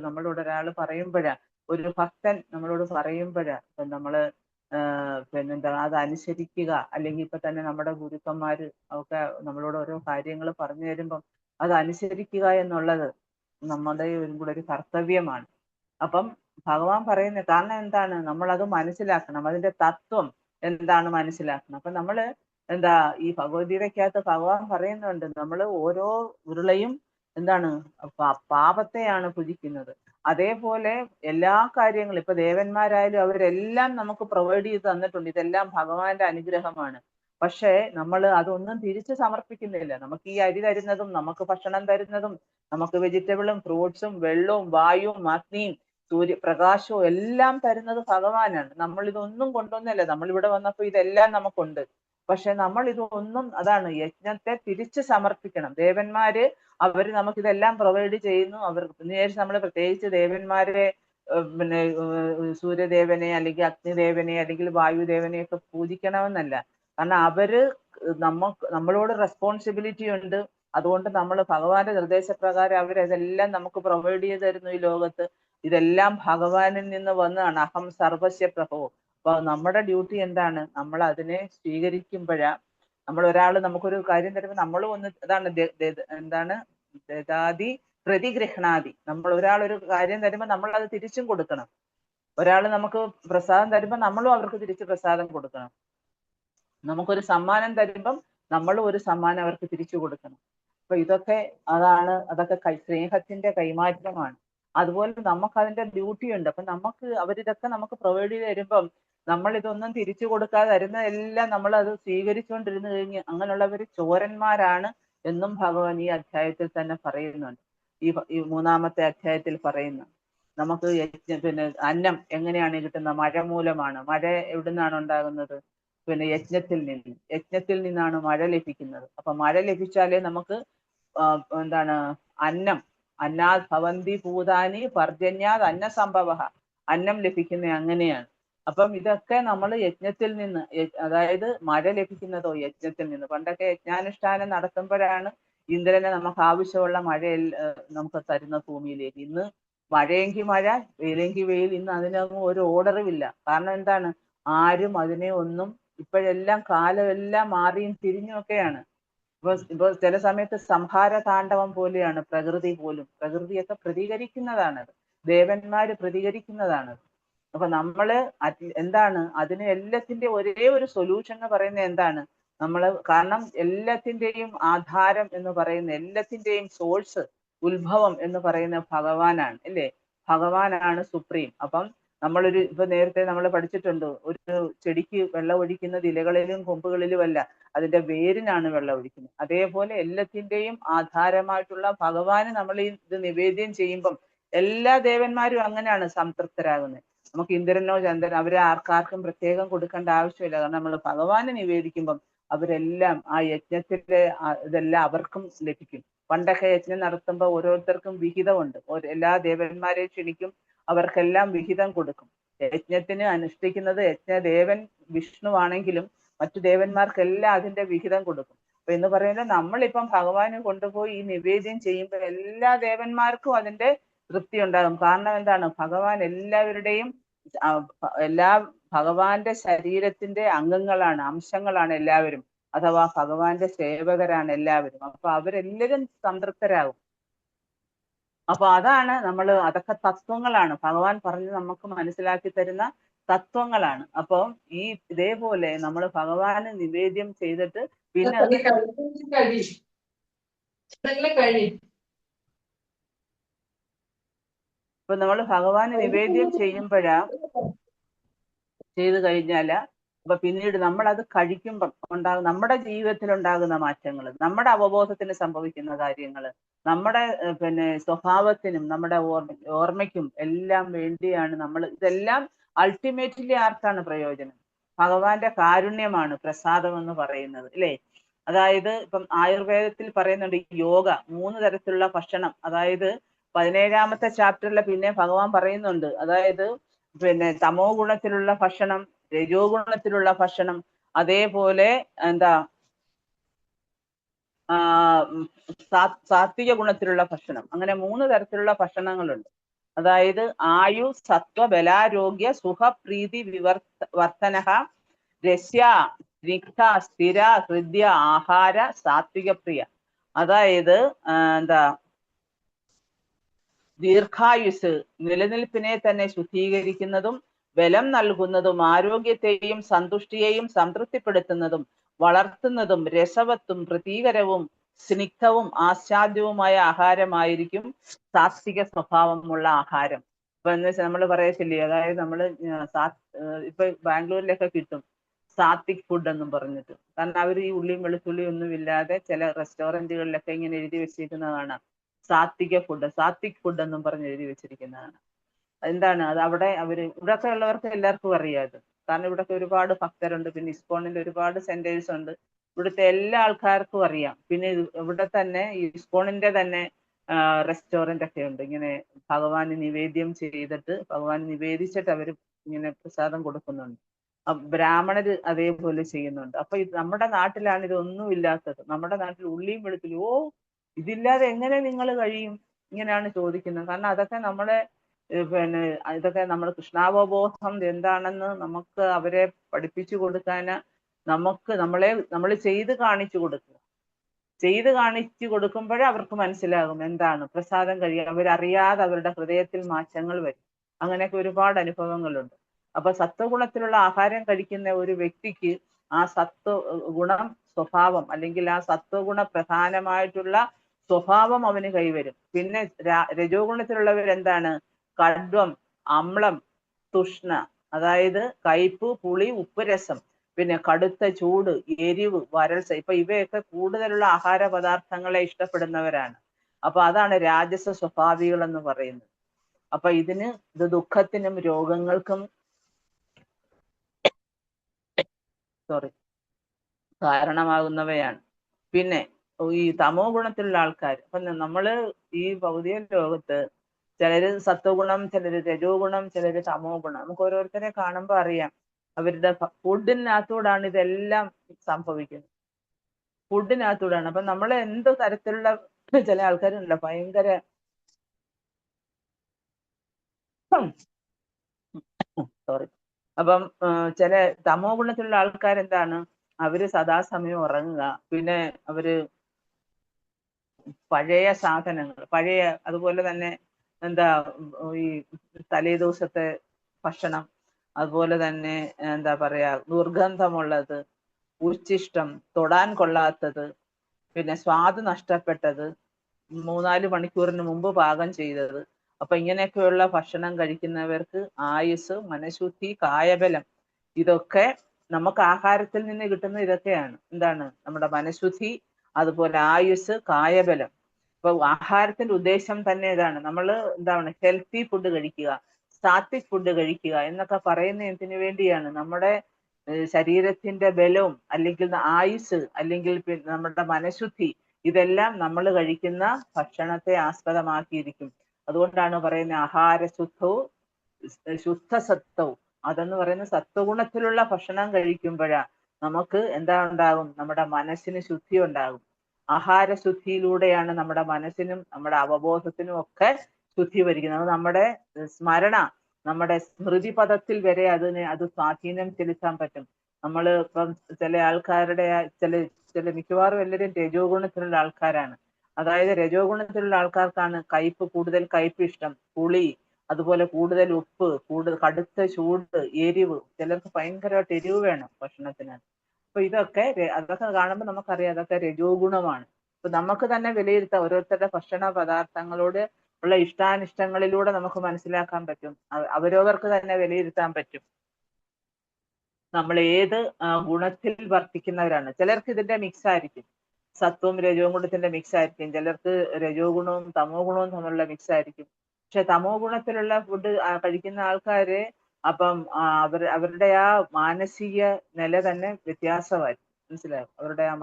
നമ്മളോട് ഒരാൾ പറയുമ്പോഴാ, ഒരു ഭക്തൻ നമ്മളോട് പറയുമ്പോഴാ നമ്മള് പിന്നെന്താ അത് അനുസരിക്കുക. അല്ലെങ്കിൽ ഇപ്പൊ തന്നെ നമ്മുടെ ഗുരുക്കന്മാര് ഒക്കെ നമ്മളോട് ഓരോ കാര്യങ്ങൾ പറഞ്ഞു തരുമ്പം അത് അനുസരിക്കുക എന്നുള്ളത് നമ്മുടെ കൂടെ ഒരു കർത്തവ്യമാണ്. അപ്പം ഭഗവാൻ പറയുന്നത് കാരണം എന്താണ്, നമ്മൾ അത് മനസ്സിലാക്കണം, അതിന്റെ തത്വം എന്താണ് മനസ്സിലാക്കണം. അപ്പൊ നമ്മള് എന്താ ഈ ഭഗവത്ഗീതയ്ക്കകത്ത് ഭഗവാൻ പറയുന്നുണ്ട്, നമ്മൾ ഓരോ ഉരുളയും എന്താണ് പാപത്തെയാണ് പൂജിക്കുന്നത്. അതേപോലെ എല്ലാ കാര്യങ്ങളും ഇപ്പൊ ദേവന്മാരായാലും അവരെല്ലാം നമുക്ക് പ്രൊവൈഡ് ചെയ്ത് തന്നിട്ടുണ്ട്. ഇതെല്ലാം ഭഗവാന്റെ അനുഗ്രഹമാണ്. പക്ഷേ നമ്മൾ അതൊന്നും തിരിച്ചു സമർപ്പിക്കുന്നില്ല. നമുക്ക് ഈ അരി തരുന്നതും നമുക്ക് ഭക്ഷണം തരുന്നതും നമുക്ക് വെജിറ്റബിളും ഫ്രൂട്ട്സും വെള്ളവും വായുവും അഗ്നിയും സൂര്യപ്രകാശവും എല്ലാം തരുന്നത് ഭഗവാനാണ്. നമ്മൾ ഇതൊന്നും കൊണ്ടുവന്നല്ല. നമ്മൾ ഇവിടെ വന്നപ്പോൾ ഇതെല്ലാം നമുക്കുണ്ട്. പക്ഷെ നമ്മൾ ഇതൊന്നും, അതാണ് യജ്ഞത്തെ തിരിച്ച് സമർപ്പിക്കണം. ദേവന്മാര് അവര് നമുക്കിതെല്ലാം പ്രൊവൈഡ് ചെയ്യുന്നു. അവർ നമ്മൾ പ്രത്യേകിച്ച് ദേവന്മാരെ പിന്നെ സൂര്യദേവനെ അല്ലെങ്കിൽ അഗ്നിദേവനെ അല്ലെങ്കിൽ വായുദേവനെയൊക്കെ പൂജിക്കണമെന്നല്ല. കാരണം അവര് നമ്മളോട് റെസ്പോൺസിബിലിറ്റി ഉണ്ട്. അതുകൊണ്ട് നമ്മൾ ഭഗവാന്റെ നിർദ്ദേശപ്രകാരം അവരതെല്ലാം നമുക്ക് പ്രൊവൈഡ് ചെയ്ത് തരുന്നു ഈ ലോകത്ത്. ഇതെല്ലാം ഭഗവാനിൽ നിന്ന് വന്നതാണ്. അഹം സർവസ്യ പ്രഭവോ. അപ്പൊ നമ്മുടെ ഡ്യൂട്ടി എന്താണ്, നമ്മൾ അതിനെ സ്വീകരിക്കുമ്പോഴാ. നമ്മൾ ഒരാൾ നമുക്കൊരു കാര്യം തരുമ്പോൾ നമ്മൾ എന്താണ് ദദാതി പ്രതിഗൃഹണാതി. നമ്മൾ ഒരാൾ ഒരു കാര്യം തരുമ്പോൾ നമ്മൾ അത് തിരിച്ചും കൊടുക്കണം. ഒരാൾ നമുക്ക് പ്രസാദം തരുമ്പോൾ നമ്മളും അവർക്ക് തിരിച്ച് പ്രസാദം കൊടുക്കണം. നമുക്കൊരു സമ്മാനം തരുമ്പം നമ്മളും ഒരു സമ്മാനം അവർക്ക് തിരിച്ചു കൊടുക്കണം. അപ്പൊ അതൊക്കെ സ്നേഹത്തിന്റെ കൈമാറ്റമാണ്. അതുപോലെ നമുക്ക് അതിന്റെ ഡ്യൂട്ടി ഉണ്ട്. അപ്പൊ അവരിതൊക്കെ നമുക്ക് പ്രൊവൈഡ് ചെയ്ത് തരുമ്പം നമ്മൾ ഇതൊന്നും തിരിച്ചു കൊടുക്കാതെ തരുന്നതെല്ലാം നമ്മൾ അത് സ്വീകരിച്ചുകൊണ്ടിരുന്നു കഴിഞ്ഞ് അങ്ങനെയുള്ളവർ ചോരന്മാരാണ് എന്നും ഭഗവാൻ ഈ അധ്യായത്തിൽ തന്നെ പറയുന്നുണ്ട്. ഈ 3-ാമത്തെ അധ്യായത്തിൽ പറയുന്നു. നമുക്ക് പിന്നെ അന്നം എങ്ങനെയാണ് കിട്ടുന്നത്? മഴ മൂലമാണ്. മഴ എവിടുന്നാണ് ഉണ്ടാകുന്നത്? പിന്നെ യജ്ഞത്തിൽ നിന്നാണ് മഴ ലഭിക്കുന്നത്. അപ്പൊ മഴ ലഭിച്ചാലേ നമുക്ക് എന്താണ് അന്നം, അന്നാത് ഭവന്തി ഭൂതാനി പർജന്യാത് അന്ന സംഭവ, അന്നം ലഭിക്കുന്നത് അങ്ങനെയാണ്. അപ്പം ഇതൊക്കെ നമ്മൾ യജ്ഞത്തിൽ നിന്ന്, അതായത് മഴ ലഭിക്കുന്നതോ യജ്ഞത്തിൽ നിന്ന്. പണ്ടൊക്കെ യജ്ഞാനുഷ്ഠാനം നടത്തുമ്പോഴാണ് ഇന്ദ്രനെ നമുക്ക് ആവശ്യമുള്ള മഴ നമുക്ക് തരുന്ന ഭൂമിയിലേക്ക്. ഇന്ന് മഴയെങ്കിൽ മഴ, വെയിലെങ്കിൽ വെയിൽ. ഇന്ന് അതിനൊന്നും ഒരു ഓർഡറും ഇല്ല. കാരണം എന്താണ്, ആരും അതിനെ ഒന്നും, ഇപ്പോഴെല്ലാം കാലം എല്ലാം മാറിയും തിരിഞ്ഞും ഒക്കെയാണ്. ഇപ്പൊ ചില സമയത്ത് സംഹാര താണ്ഡവം പോലെയാണ് പ്രകൃതി പോലും. പ്രകൃതിയൊക്കെ പ്രതികരിക്കുന്നതാണത്, ദേവന്മാര് പ്രതികരിക്കുന്നതാണത്. അപ്പൊ നമ്മള് എന്താണ് അതിന് എല്ലാത്തിന്റെ ഒരേ ഒരു സൊല്യൂഷൻ എന്ന് പറയുന്നത് എന്താണ്, കാരണം എല്ലാത്തിന്റെയും ആധാരം എന്ന് പറയുന്ന, എല്ലാത്തിന്റെയും സോഴ്സ്, ഉത്ഭവം എന്ന് പറയുന്ന ഭഗവാനാണ്, അല്ലേ? ഭഗവാനാണ് സുപ്രീം. അപ്പം ഇപ്പൊ നേരത്തെ നമ്മൾ പഠിച്ചിട്ടുണ്ട്, ഒരു ചെടിക്ക് വെള്ളം ഒഴിക്കുന്നത് ഇലകളിലും കൊമ്പുകളിലും അല്ല, അതിന്റെ വേരിനാണ് വെള്ളം ഒഴിക്കുന്നത്. അതേപോലെ എല്ലാത്തിന്റെയും ആധാരമായിട്ടുള്ള ഭഗവാന് നമ്മൾ ഇത് നിവേദ്യം ചെയ്യുമ്പം എല്ലാ ദേവന്മാരും അങ്ങനെയാണ് സംതൃപ്തരാകുന്നത്. നമുക്ക് ഇന്ദ്രനോ ചന്ദ്രനോ അവരെ ആർക്കാർക്കും പ്രത്യേകം കൊടുക്കേണ്ട ആവശ്യമില്ല. കാരണം നമ്മൾ ഭഗവാന് നിവേദിക്കുമ്പം അവരെല്ലാം ആ യജ്ഞത്തിന്റെ ഇതെല്ലാം അവർക്കും ലഭിക്കും. പണ്ടൊക്കെ യജ്ഞം നടത്തുമ്പോൾ ഓരോരുത്തർക്കും വിഹിതമുണ്ട്. എല്ലാ ദേവന്മാരെയും ക്ഷണിക്കും, അവർക്കെല്ലാം വിഹിതം കൊടുക്കും. യജ്ഞത്തിന് അനുഷ്ഠിക്കുന്നത് യജ്ഞദേവൻ വിഷ്ണു ആണെങ്കിലും മറ്റു ദേവന്മാർക്കെല്ലാം അതിന്റെ വിഹിതം കൊടുക്കും. അപ്പൊ എന്ന് പറയുന്നത് നമ്മളിപ്പം ഭഗവാന് കൊണ്ടുപോയി ഈ നിവേദ്യം ചെയ്യുമ്പോൾ എല്ലാ ദേവന്മാർക്കും അതിന്റെ തൃപ്തി ഉണ്ടാകും. കാരണം എന്താണ്, ഭഗവാൻ എല്ലാവരുടെയും ഭഗവാന്റെ ശരീരത്തിന്റെ അംഗങ്ങളാണ്, അംശങ്ങളാണ് എല്ലാവരും. അഥവാ ഭഗവാന്റെ സേവകരാണ് എല്ലാവരും. അപ്പൊ അവരെല്ലാവരും സംതൃപ്തരാകും. അപ്പൊ അതാണ് അതൊക്കെ തത്വങ്ങളാണ്, ഭഗവാൻ പറഞ്ഞ് നമുക്ക് മനസ്സിലാക്കി തരുന്ന തത്വങ്ങളാണ്. അപ്പം ഇതേപോലെ നമ്മൾ ഭഗവാന് നിവേദ്യം ചെയ്തിട്ട് പിന്നെ ഇപ്പൊ നമ്മൾ ഭഗവാന് നിവേദ്യം ചെയ്തു കഴിഞ്ഞാല് അപ്പൊ പിന്നീട് നമ്മൾ അത് കഴിക്കുമ്പം നമ്മുടെ ജീവിതത്തിൽ ഉണ്ടാകുന്ന മാറ്റങ്ങൾ, നമ്മുടെ അവബോധത്തിന് സംഭവിക്കുന്ന കാര്യങ്ങൾ, നമ്മുടെ സ്വഭാവത്തിനും നമ്മുടെ ഓർമ്മയ്ക്കും എല്ലാം വേണ്ടിയാണ് ഇതെല്ലാം അൾട്ടിമേറ്റ്ലി ആർക്കാണ് പ്രയോജനം? ഭഗവാന്റെ കാരുണ്യമാണ് പ്രസാദം എന്ന് പറയുന്നത്, അല്ലേ? അതായത് ഇപ്പം ആയുർവേദത്തിൽ പറയുന്നുണ്ട് യോഗ 3 തരത്തിലുള്ള ഭക്ഷണം. അതായത് 17ാമത്തെ ചാപ്റ്ററിൽ പിന്നെ ഭഗവാൻ പറയുന്നുണ്ട്, അതായത് തമോ ഗുണത്തിലുള്ള ഭക്ഷണം, രജോ ഗുണത്തിലുള്ള ഭക്ഷണം, അതേപോലെ സാത്വിക ഗുണത്തിലുള്ള ഭക്ഷണം. അങ്ങനെ 3 തരത്തിലുള്ള ഭക്ഷണങ്ങളുണ്ട്. അതായത് ആയു, സത്വ, ബലാരോഗ്യ, സുഖപ്രീതി വർത്തന, രസ്യ, സ്നിഗ്ധ, സ്ഥിര, ഹൃദ്യ, ആഹാര, സാത്വിക പ്രിയ. അതായത് ദീർഘായുസ്, നിലനിൽപ്പിനെ തന്നെ ശുദ്ധീകരിക്കുന്നതും ബലം നൽകുന്നതും ആരോഗ്യത്തെയും സന്തുഷ്ടിയെയും സംതൃപ്തിപ്പെടുത്തുന്നതും വളർത്തുന്നതും രസവത്തും പ്രതീകരവും സ്നിഗ്ധവും ആസ്വാദ്യവുമായ ആഹാരമായിരിക്കും സാത്വിക സ്വഭാവമുള്ള ആഹാരം. ഇപ്പൊ എന്ന് വെച്ചാൽ നമ്മൾ പറയത്തില്ലേ, അതായത് ഇപ്പൊ ബാംഗ്ലൂരിലൊക്കെ കിട്ടും സാത്വിക് ഫുഡ് എന്നും പറഞ്ഞിട്ട്. കാരണം അവർ ഈ ഉള്ളിയും വെളുത്തുള്ളിയും ഒന്നും ഇല്ലാതെ ചില റെസ്റ്റോറന്റുകളിലൊക്കെ ഇങ്ങനെ എഴുതി വെച്ചിരിക്കുന്നതാണ് സാത്വിക ഫുഡ് എന്നും പറഞ്ഞ് എഴുതി വെച്ചിരിക്കുന്നതാണ്. എന്താണ് അത്? അവിടെ ഇവിടൊക്കെ ഉള്ളവർക്ക് എല്ലാവർക്കും അറിയാം അത്. കാരണം ഇവിടൊക്കെ ഒരുപാട് ഭക്തരുണ്ട്, പിന്നെ ഇസ്കോണിൽ ഒരുപാട് സെന്റേഴ്സ് ഉണ്ട്, ഇവിടുത്തെ എല്ലാ ആൾക്കാർക്കും അറിയാം. പിന്നെ ഇവിടെ തന്നെ ഇസ്കോണിന്റെ തന്നെ റെസ്റ്റോറന്റ് ഒക്കെ ഉണ്ട്. ഇങ്ങനെ ഭഗവാന് നിവേദ്യം ചെയ്തിട്ട്, ഭഗവാൻ നിവേദിച്ചിട്ട് അവർ ഇങ്ങനെ പ്രസാദം കൊടുക്കുന്നുണ്ട്. ബ്രാഹ്മണര് അതേപോലെ ചെയ്യുന്നുണ്ട്. അപ്പൊ നമ്മുടെ നാട്ടിലാണ് ഇതൊന്നും ഇല്ലാത്തത്. നമ്മുടെ നാട്ടിൽ ഉള്ളിയും വെളുത്തുള്ളിയും ഇതില്ലാതെ എങ്ങനെ നിങ്ങൾ കഴിയും? ഇങ്ങനെയാണ് ചോദിക്കുന്നത്. കാരണം അതൊക്കെ ഇതൊക്കെ നമ്മൾ കൃഷ്ണാവബോധം എന്താണെന്ന് നമുക്ക് അവരെ പഠിപ്പിച്ചു കൊടുക്കാന് നമ്മൾ ചെയ്ത് കാണിച്ചു കൊടുക്കുക. ചെയ്ത് കാണിച്ചു കൊടുക്കുമ്പോഴേ അവർക്ക് മനസ്സിലാകും എന്താണ് പ്രസാദം കഴിയുക. അവരറിയാതെ അവരുടെ ഹൃദയത്തിൽ മാറ്റങ്ങൾ വരും. അങ്ങനെയൊക്കെ ഒരുപാട് അനുഭവങ്ങളുണ്ട്. അപ്പൊ സത്വഗുണത്തിലുള്ള ആഹാരം കഴിക്കുന്ന ഒരു വ്യക്തിക്ക് ആ സത്വഗുണം സ്വഭാവം, അല്ലെങ്കിൽ ആ സത്വഗുണ പ്രധാനമായിട്ടുള്ള സ്വഭാവം അവന് കൈവരും. പിന്നെ രജോ ഗുണത്തിലുള്ളവർ എന്താണ്? കഡ്വം, അമ്ളം, തുഷ്ണ, അതായത് കയ്പ്, പുളി, ഉപ്പ്, രസം, പിന്നെ കടുത്ത ചൂട്, എരിവ്, വരൾച്ച, ഇപ്പൊ ഇവയൊക്കെ കൂടുതലുള്ള ആഹാര പദാർത്ഥങ്ങളെ ഇഷ്ടപ്പെടുന്നവരാണ്. അപ്പൊ അതാണ് രാജസ സ്വഭാവികൾ എന്ന് പറയുന്നത്. അപ്പൊ ഇത് ദുഃഖത്തിനും രോഗങ്ങൾക്കും സോറി കാരണമാകുന്നവയാണ്. പിന്നെ ഈ തമോ ഗുണത്തിലുള്ള ആൾക്കാർ, അപ്പൊ നമ്മള് ഈ ഭൗതിക ലോകത്ത് ചിലര് സത്വഗുണം, ചിലര് രജോ ഗുണം, ചിലര് തമോ ഗുണം. നമുക്ക് ഓരോരുത്തരെ കാണുമ്പോൾ അറിയാം അവരുടെ ഫുഡിനകത്തൂടാണ് ഇതെല്ലാം സംഭവിക്കുന്നത്. ഫുഡിനകത്തൂടാണ്. അപ്പൊ നമ്മൾ എന്ത് തരത്തിലുള്ള ചില ആൾക്കാരുണ്ടല്ലോ ഭയങ്കര സോറി അപ്പം ചില തമോ ഗുണത്തിലുള്ള ആൾക്കാരെന്താണ്, അവര് സദാസമയം ഉറങ്ങുക, പിന്നെ അവര് പഴയ സാധനങ്ങൾ, പഴയ അതുപോലെ തന്നെ എന്താ ഈ തലേ ദിവസത്തെ ഭക്ഷണം, അതുപോലെ തന്നെ എന്താ പറയാ ദുർഗന്ധമുള്ളത്, ഉച്ചിഷ്ടം, തൊടാൻ കൊള്ളാത്തത്, പിന്നെ സ്വാദ് നഷ്ടപ്പെട്ടത്, 3-4 മണിക്കൂറിന് മുമ്പ് പാകം ചെയ്തത്. അപ്പൊ ഇങ്ങനെയൊക്കെയുള്ള ഭക്ഷണം കഴിക്കുന്നവർക്ക് ആയുസ്, മനഃശുദ്ധി, കായബലം ഇതൊക്കെ നമുക്ക് ആഹാരത്തിൽ നിന്ന് കിട്ടുന്ന ഇതൊക്കെയാണ്. എന്താണ് നമ്മുടെ മനഃശുദ്ധി, അതുപോലെ ആയുസ്, കായബലം. ഇപ്പൊ ആഹാരത്തിന്റെ ഉദ്ദേശം തന്നെ ഇതാണ്. നമ്മൾ എന്താണ് ഹെൽത്തി ഫുഡ് കഴിക്കുക, സാത്വിക് ഫുഡ് കഴിക്കുക എന്നൊക്കെ പറയുന്ന എന്തിനു വേണ്ടിയാണ്? നമ്മുടെ ശരീരത്തിന്റെ ബലവും അല്ലെങ്കിൽ ആയുസ് അല്ലെങ്കിൽ നമ്മുടെ മനഃശുദ്ധി ഇതെല്ലാം നമ്മൾ കഴിക്കുന്ന ഭക്ഷണത്തെ ആസ്പദമാക്കിയിരിക്കും. അതുകൊണ്ടാണ് പറയുന്നത് ആഹാരശുദ്ധവും ശുദ്ധസത്വവും. അതെന്ന് പറയുന്ന സത്വഗുണത്തിലുള്ള ഭക്ഷണം കഴിക്കുമ്പോഴാ നമുക്ക് എന്താ ഉണ്ടാകും? നമ്മുടെ മനസ്സിന് ശുദ്ധി ഉണ്ടാകും. ആഹാരശുദ്ധിയിലൂടെയാണ് നമ്മുടെ മനസ്സിനും നമ്മുടെ അവബോധത്തിനും ഒക്കെ ശുദ്ധി വരിക്കുന്നത്. അത് നമ്മുടെ സ്മരണ, നമ്മുടെ സ്മൃതി പദത്തിൽ വരെ അത് സ്വാധീനം ചെലുത്താൻ പറ്റും. നമ്മൾ ഇപ്പം ചില ആൾക്കാരുടെ ചില മിക്കവാറും എല്ലാവരും രജോ ഗുണത്തിലുള്ള ആൾക്കാരാണ്. അതായത് രജോ ഗുണത്തിലുള്ള ആൾക്കാർക്കാണ് കൂടുതൽ കയ്പ് ഇഷ്ടം, പുളി, അതുപോലെ കൂടുതൽ ഉപ്പ്, കൂടുതൽ കടുത്ത ചൂട്, എരിവ്. ചിലർക്ക് ഭയങ്കരമായിട്ട് എരിവ് വേണം ഭക്ഷണത്തിന്. അപ്പൊ അതൊക്കെ കാണുമ്പോൾ നമുക്കറിയാം അതൊക്കെ രജോ ഗുണമാണ്. അപ്പൊ നമുക്ക് തന്നെ വിലയിരുത്താം ഓരോരുത്തരുടെ ഭക്ഷണ പദാർത്ഥങ്ങളോട് ഉള്ള ഇഷ്ടാനിഷ്ടങ്ങളിലൂടെ നമുക്ക് മനസ്സിലാക്കാൻ പറ്റും. അവരവർക്ക് തന്നെ വിലയിരുത്താൻ പറ്റും നമ്മൾ ഏത് ഗുണത്തിൽ വർത്തിക്കുന്നവരാണ്. ചിലർക്ക് ഇതിന്റെ മിക്സ് ആയിരിക്കും, സത്വവും രജോ ഗുണത്തിന്റെ മിക്സ് ആയിരിക്കും. ചിലർക്ക് രജോ ഗുണവും തമോ ഗുണവും തമ്മിലുള്ള മിക്സ് ആയിരിക്കും. പക്ഷെ തമോ ഗുണത്തിലുള്ള ഫുഡ് കഴിക്കുന്ന ആൾക്കാര് അപ്പം അവരുടെ ആ മാനസിക നില തന്നെ വ്യത്യാസമായിരിക്കും. മനസ്സിലായോ? അവരുടെ ആ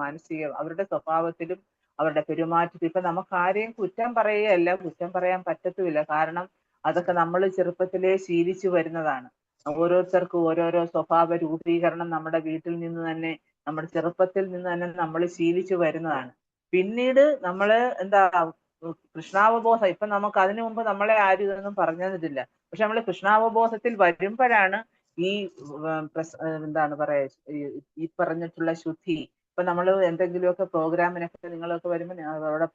അവരുടെ സ്വഭാവത്തിലും അവരുടെ പെരുമാറ്റത്തിലും. ഇപ്പൊ നമുക്ക് ആരെയും കുറ്റം പറയുകയല്ല, കുറ്റം പറയാൻ പറ്റത്തുമില്ല. കാരണം അതൊക്കെ നമ്മൾ ചെറുപ്പത്തിലേ ശീലിച്ചു വരുന്നതാണ്. ഓരോരുത്തർക്കും ഓരോരോ സ്വഭാവ രൂപീകരണം നമ്മുടെ വീട്ടിൽ നിന്ന് തന്നെ, നമ്മുടെ ചെറുപ്പത്തിൽ നിന്ന് തന്നെ നമ്മൾ ശീലിച്ചു വരുന്നതാണ്. പിന്നീട് നമ്മള് എന്താ കൃഷ്ണാവബോധം, ഇപ്പൊ നമുക്ക് അതിനു മുമ്പ് നമ്മളെ ആരും ഇതൊന്നും പറഞ്ഞു തന്നിട്ടില്ല. പക്ഷെ നമ്മൾ കൃഷ്ണാവബോധത്തിൽ വരുമ്പോഴാണ് ഈ എന്താണ് പറയാ ഈ പറഞ്ഞിട്ടുള്ള ശുദ്ധി. ഇപ്പൊ നമ്മൾ എന്തെങ്കിലുമൊക്കെ പ്രോഗ്രാമിനൊക്കെ നിങ്ങളൊക്കെ വരുമ്പോൾ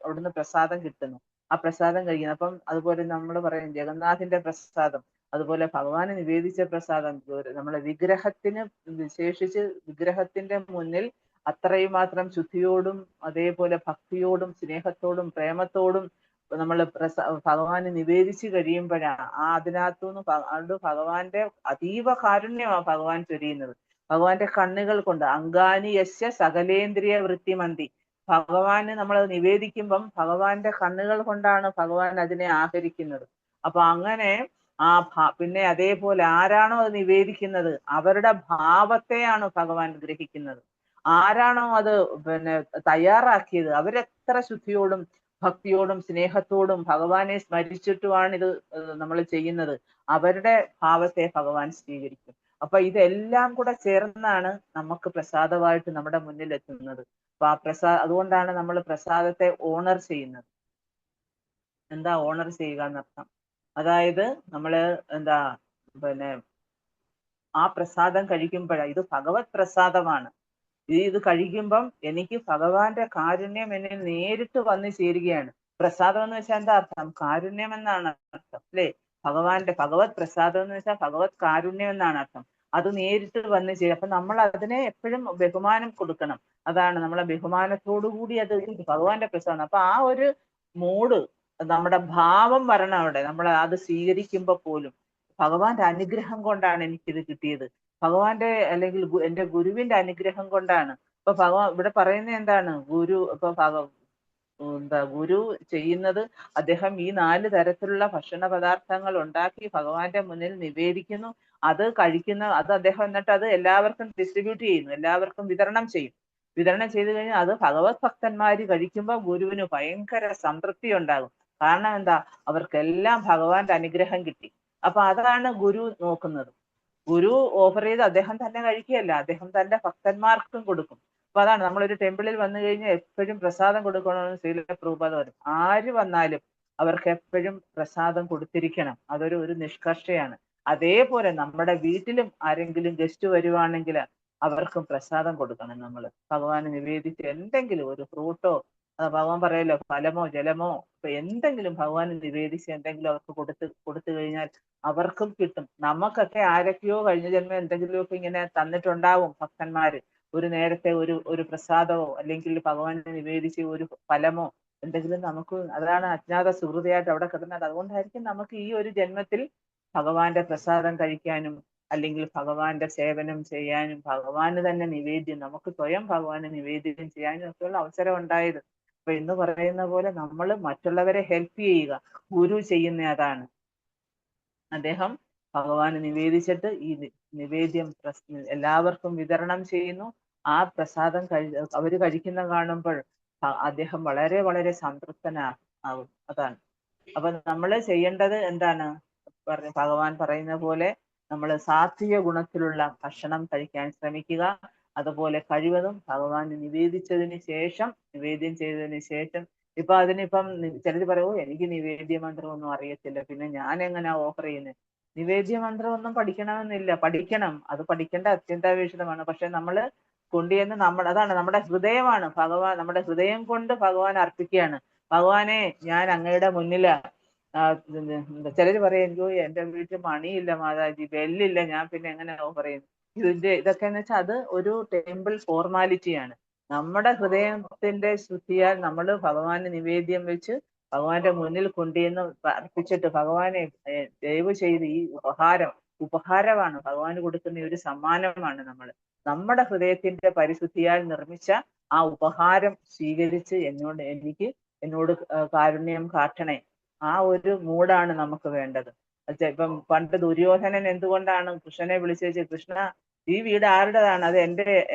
അവിടുന്ന് പ്രസാദം കിട്ടുന്നു, ആ പ്രസാദം കഴിക്കുന്നു. അപ്പം അതുപോലെ നമ്മൾ പറയും ജഗന്നാഥിന്റെ പ്രസാദം, അതുപോലെ ഭഗവാന് നിവേദിച്ച പ്രസാദം, നമ്മളെ വിഗ്രഹത്തിന് വിശേഷിച്ച് വിഗ്രഹത്തിന്റെ മുന്നിൽ അത്രയും മാത്രം ശുദ്ധിയോടും അതേപോലെ ഭക്തിയോടും സ്നേഹത്തോടും പ്രേമത്തോടും നമ്മൾ ഭഗവാന് നിവേദിച്ച് കഴിയുമ്പോഴാണ് അതിനകത്തുനിന്ന് ഭഗവാന്റെ അതീവ കാരുണ്യമാണ് ഭഗവാൻ ചൊരിയുന്നത്. ഭഗവാന്റെ കണ്ണുകൾ കൊണ്ട് അങ്കാനി യസ്യ സകലേന്ദ്രിയ വൃത്തിമന്തി. ഭഗവാന് നമ്മൾ നിവേദിക്കുമ്പം ഭഗവാന്റെ കണ്ണുകൾ കൊണ്ടാണ് ഭഗവാൻ അതിനെ ആഹരിക്കുന്നത്. അപ്പൊ അങ്ങനെ പിന്നെ അതേപോലെ ആരാണോ അത് നിവേദിക്കുന്നത് അവരുടെ ഭാവത്തെയാണ് ഭഗവാൻ ഗ്രഹിക്കുന്നത്. ആരാണോ അത് പിന്നെ തയ്യാറാക്കിയത് അവരെത്ര ശുദ്ധിയോടും ഭക്തിയോടും സ്നേഹത്തോടും ഭഗവാനെ സ്മരിച്ചിട്ടുമാണ് ഇത് നമ്മൾ ചെയ്യുന്നത്, അവരുടെ ഭാവത്തെ ഭഗവാൻ സ്വീകരിക്കും. അപ്പൊ ഇതെല്ലാം കൂടെ ചേർന്നാണ് നമുക്ക് പ്രസാദമായിട്ട് നമ്മുടെ മുന്നിൽ എത്തുന്നത്. അപ്പൊ അതുകൊണ്ടാണ് നമ്മൾ പ്രസാദത്തെ ഓണർ ചെയ്യുന്നത്. എന്താ ഓണർ ചെയ്യുക എന്നർത്ഥം? അതായത് നമ്മള് എന്താ പിന്നെ ആ പ്രസാദം കഴിക്കുമ്പോഴാണ് ഇത് ഭഗവത് പ്രസാദമാണ്, ഇത് കഴിക്കുമ്പം എനിക്ക് ഭഗവാന്റെ കാരുണ്യം എന്നിൽ നേരിട്ട് വന്നു ചേരുകയാണ്. പ്രസാദം എന്ന് വെച്ചാൽ എന്താ അർത്ഥം? കാരുണ്യം എന്നാണ് അർത്ഥം, അല്ലെ? ഭഗവത് പ്രസാദം എന്ന് വെച്ചാൽ ഭഗവത് കാരുണ്യം എന്നാണ് അർത്ഥം. അത് നേരിട്ട് വന്നു ചേരും. അപ്പൊ നമ്മൾ അതിനെ എപ്പോഴും ബഹുമാനം കൊടുക്കണം. അതാണ് നമ്മളെ ബഹുമാനത്തോടു കൂടി അത് ഭഗവാന്റെ പ്രസാദം. അപ്പൊ ആ ഒരു മൂഡ്, നമ്മുടെ ഭാവം വരണം അവിടെ. നമ്മൾ അത് സ്വീകരിക്കുമ്പോ പോലും ഭഗവാന്റെ അനുഗ്രഹം കൊണ്ടാണ് എനിക്കിത് കിട്ടിയത്, ഭഗവാന്റെ അല്ലെങ്കിൽ എന്റെ ഗുരുവിന്റെ അനുഗ്രഹം കൊണ്ടാണ്. ഇപ്പൊ ഇവിടെ പറയുന്നത് എന്താണ്? ഗുരു ചെയ്യുന്നത്, അദ്ദേഹം ഈ 4 തരത്തിലുള്ള ഭക്ഷണ പദാർത്ഥങ്ങൾ ഉണ്ടാക്കി ഭഗവാന്റെ മുന്നിൽ നിവേദിക്കുന്നു. അത് അദ്ദേഹം എന്നിട്ട് അത് എല്ലാവർക്കും ഡിസ്ട്രിബ്യൂട്ട് ചെയ്യുന്നു, എല്ലാവർക്കും വിതരണം ചെയ്യും. വിതരണം ചെയ്തു കഴിഞ്ഞാൽ അത് ഭഗവത് ഭക്തന്മാര് കഴിക്കുമ്പോൾ ഗുരുവിന് ഭയങ്കര സംതൃപ്തി ഉണ്ടാകും. കാരണം എന്താ, അവർക്കെല്ലാം ഭഗവാന്റെ അനുഗ്രഹം കിട്ടി. അപ്പൊ അതാണ് ഗുരു നോക്കുന്നത്. ഗുരു ഓഫർ ചെയ്ത് അദ്ദേഹം തന്നെ കഴിക്കുകയല്ല, അദ്ദേഹം തന്റെ ഭക്തന്മാർക്കും കൊടുക്കും. അപ്പൊ അതാണ് നമ്മളൊരു ടെമ്പിളിൽ വന്നു കഴിഞ്ഞാൽ എപ്പോഴും പ്രസാദം കൊടുക്കണമെന്ന് ശ്രീല പ്രഭുപാദ പറയും. ആര് വന്നാലും അവർക്ക് എപ്പോഴും പ്രസാദം കൊടുത്തിരിക്കണം. ഒരു നിഷ്കർഷയാണ്. അതേപോലെ നമ്മുടെ വീട്ടിലും ആരെങ്കിലും ഗസ്റ്റ് വരുവാണെങ്കിൽ അവർക്കും പ്രസാദം കൊടുക്കണം. നമ്മൾ ഭഗവാന് നിവേദിച്ച് എന്തെങ്കിലും ഒരു ഫ്രൂട്ടോ, ഭഗവാൻ പറയല്ലോ ഫലമോ ജലമോ, ഇപ്പൊ എന്തെങ്കിലും ഭഗവാന് നിവേദിച്ച് എന്തെങ്കിലും അവർക്ക് കൊടുത്തു കഴിഞ്ഞാൽ അവർക്കും കിട്ടും. നമുക്കൊക്കെ ആരൊക്കെയോ കഴിഞ്ഞ ജന്മം എന്തെങ്കിലുമൊക്കെ ഇങ്ങനെ തന്നിട്ടുണ്ടാവും ഭക്തന്മാര്. ഒരു നേരത്തെ ഒരു പ്രസാദമോ അല്ലെങ്കിൽ ഭഗവാനെ നിവേദിച്ച് ഒരു ഫലമോ എന്തെങ്കിലും നമുക്ക്, അതാണ് അജ്ഞാത സുഹൃതയായിട്ട് അവിടെ കിടന്നത്. അതുകൊണ്ടായിരിക്കും നമുക്ക് ഈ ഒരു ജന്മത്തിൽ ഭഗവാന്റെ പ്രസാദം കഴിക്കാനും അല്ലെങ്കിൽ ഭഗവാന്റെ സേവനം ചെയ്യാനും ഭഗവാന് തന്നെ നിവേദ്യം, നമുക്ക് സ്വയം ഭഗവാന് നിവേദ്യം ചെയ്യാനും ഒക്കെയുള്ള അവസരം ഉണ്ടായത്. അപ്പൊ എന്ന് പറയുന്ന പോലെ നമ്മൾ മറ്റുള്ളവരെ ഹെൽപ്പ് ചെയ്യുക, ഗുരു ചെയ്യുന്ന അതാണ്. അദ്ദേഹം ഭഗവാന് നിവേദിച്ചിട്ട് ഈ നിവേദ്യം എല്ലാവർക്കും വിതരണം ചെയ്യുന്നു. ആ പ്രസാദം അവര് കഴിക്കുന്ന കാണുമ്പോൾ അദ്ദേഹം വളരെ വളരെ സംതൃപ്തനാകും. അതാണ്. അപ്പൊ നമ്മൾ ചെയ്യേണ്ടത് എന്താണ്, ഭഗവാൻ പറയുന്ന പോലെ നമ്മൾ സാത്വിക ഗുണത്തിലുള്ള ഭക്ഷണം കഴിക്കാൻ ശ്രമിക്കുക. അതുപോലെ കഴിവതും ഭഗവാന് നിവേദ്യം ചെയ്തതിന് ശേഷം ഇപ്പൊ അതിനിപ്പം ചിലർ പറയൂ എനിക്ക് നിവേദ്യ മന്ത്രം ഒന്നും അറിയത്തില്ല, പിന്നെ ഞാൻ എങ്ങനെ ഓഫർ ചെയ്യുന്നത്. നിവേദ്യ മന്ത്രം ഒന്നും പഠിക്കണമെന്നില്ല, പഠിക്കണം, അത് പഠിക്കേണ്ട അത്യന്താപേക്ഷിതമാണ്. പക്ഷെ നമ്മൾ കൊണ്ടുചെന്ന് അതാണ് നമ്മുടെ ഹൃദയമാണ് ഭഗവാൻ, നമ്മുടെ ഹൃദയം കൊണ്ട് ഭഗവാൻ അർപ്പിക്കുകയാണ്. ഭഗവാനെ ഞാൻ അങ്ങയുടെ മുന്നില് ചിലര് പറയും എന്തോ എന്റെ വീട്ടിൽ മണിയില്ല മാതാജി, ബെല്ലില്ല, ഞാൻ പിന്നെ എങ്ങനെ ഓഫർ ചെയ്യുന്നു. ഇതൊക്കെ എന്ന് വെച്ചാൽ അത് ഒരു ടെമ്പിൾ ഫോർമാലിറ്റിയാണ്. നമ്മുടെ ഹൃദയത്തിന്റെ ശുദ്ധിയാൽ നമ്മൾ ഭഗവാന് നിവേദ്യം വെച്ച് ഭഗവാന്റെ മുന്നിൽ കൊണ്ടുവന്ന് അർപ്പിച്ചിട്ട് ഭഗവാനെ ദയവ് ചെയ്ത് ഈ ഉപഹാരമാണ് ഭഗവാന് കൊടുക്കുന്ന ഒരു സമ്മാനമാണ്. നമ്മുടെ ഹൃദയത്തിന്റെ പരിശുദ്ധിയാൽ നിർമ്മിച്ച ആ ഉപഹാരം സ്വീകരിച്ച് എന്നോട് കാരുണ്യം കാട്ടണേ. ആ ഒരു മൂഡാണ് നമുക്ക് വേണ്ടത്. ഇപ്പം പണ്ട് ദുര്യോധനൻ എന്തുകൊണ്ടാണ് കൃഷ്ണനെ വിളിച്ചു, കൃഷ്ണ ഈ വീട് ആരുടേതാണ്, അത്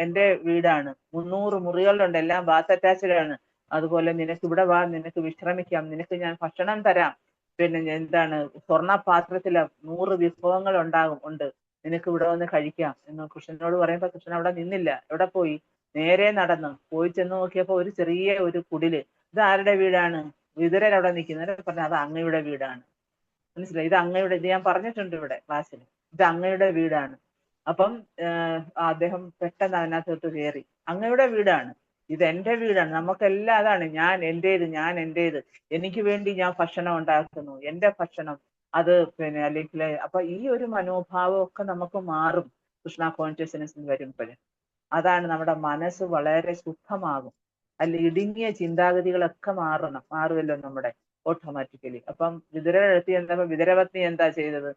എന്റെ വീടാണ്, 300 മുറികളുണ്ട്, എല്ലാം ബാത്ത് അറ്റാച്ച്ഡ് ആണ്, അതുപോലെ നിനക്ക് ഇവിടെ വാ, നിനക്ക് വിശ്രമിക്കാം, നിനക്ക് ഞാൻ ഭക്ഷണം തരാം, പിന്നെ എന്താണ് സ്വർണ്ണ പാത്രത്തില് 100 വിഭവങ്ങൾ ഉണ്ട്, നിനക്ക് ഇവിടെ വന്ന് കഴിക്കാം എന്ന് കൃഷ്ണനോട് പറയുമ്പോ കൃഷ്ണൻ അവിടെ നിന്നില്ല. എവിടെ പോയി, നേരെ നടന്നു പോയി ചെന്ന് നോക്കിയപ്പോ ഒരു ചെറിയ ഒരു കുടില്. ഇത് ആരുടെ വീടാണ്, വിതുരൻ അവിടെ നിൽക്കുന്നത്. പറഞ്ഞ അത് അങ്ങയുടെ വീടാണ്. മനസ്സിലായി, ഇത് ഞാൻ പറഞ്ഞിട്ടുണ്ട് ഇവിടെ ക്ലാസ്സിൽ, ഇത് അങ്ങയുടെ വീടാണ്. അപ്പം അദ്ദേഹം പെട്ടെന്ന് അതിനകത്തോട്ട് കയറി, അങ്ങയുടെ വീടാണ്, ഇത് എന്റെ വീടാണ്, നമുക്കെല്ലാം അതാണ്, ഞാൻ എന്റേത്, എനിക്ക് വേണ്ടി ഞാൻ ഭക്ഷണം ഉണ്ടാക്കുന്നു, എന്റെ ഭക്ഷണം, അത് പിന്നെ അല്ലെങ്കിൽ അപ്പൊ ഈ ഒരു മനോഭാവം ഒക്കെ നമുക്ക് മാറും കൃഷ്ണ കോൺഷ്യസ്നെസ്സിൽ വരുമ്പോൾ. അതാണ് നമ്മുടെ മനസ്സ് വളരെ ശുദ്ധമാകും. ഇടുങ്ങിയ ചിന്താഗതികളൊക്കെ മാറുമല്ലോ നമ്മുടെ ഓട്ടോമാറ്റിക്കലി. അപ്പം വിതുരരെത്തി വിതുരപത്നി എന്താ ചെയ്തത്,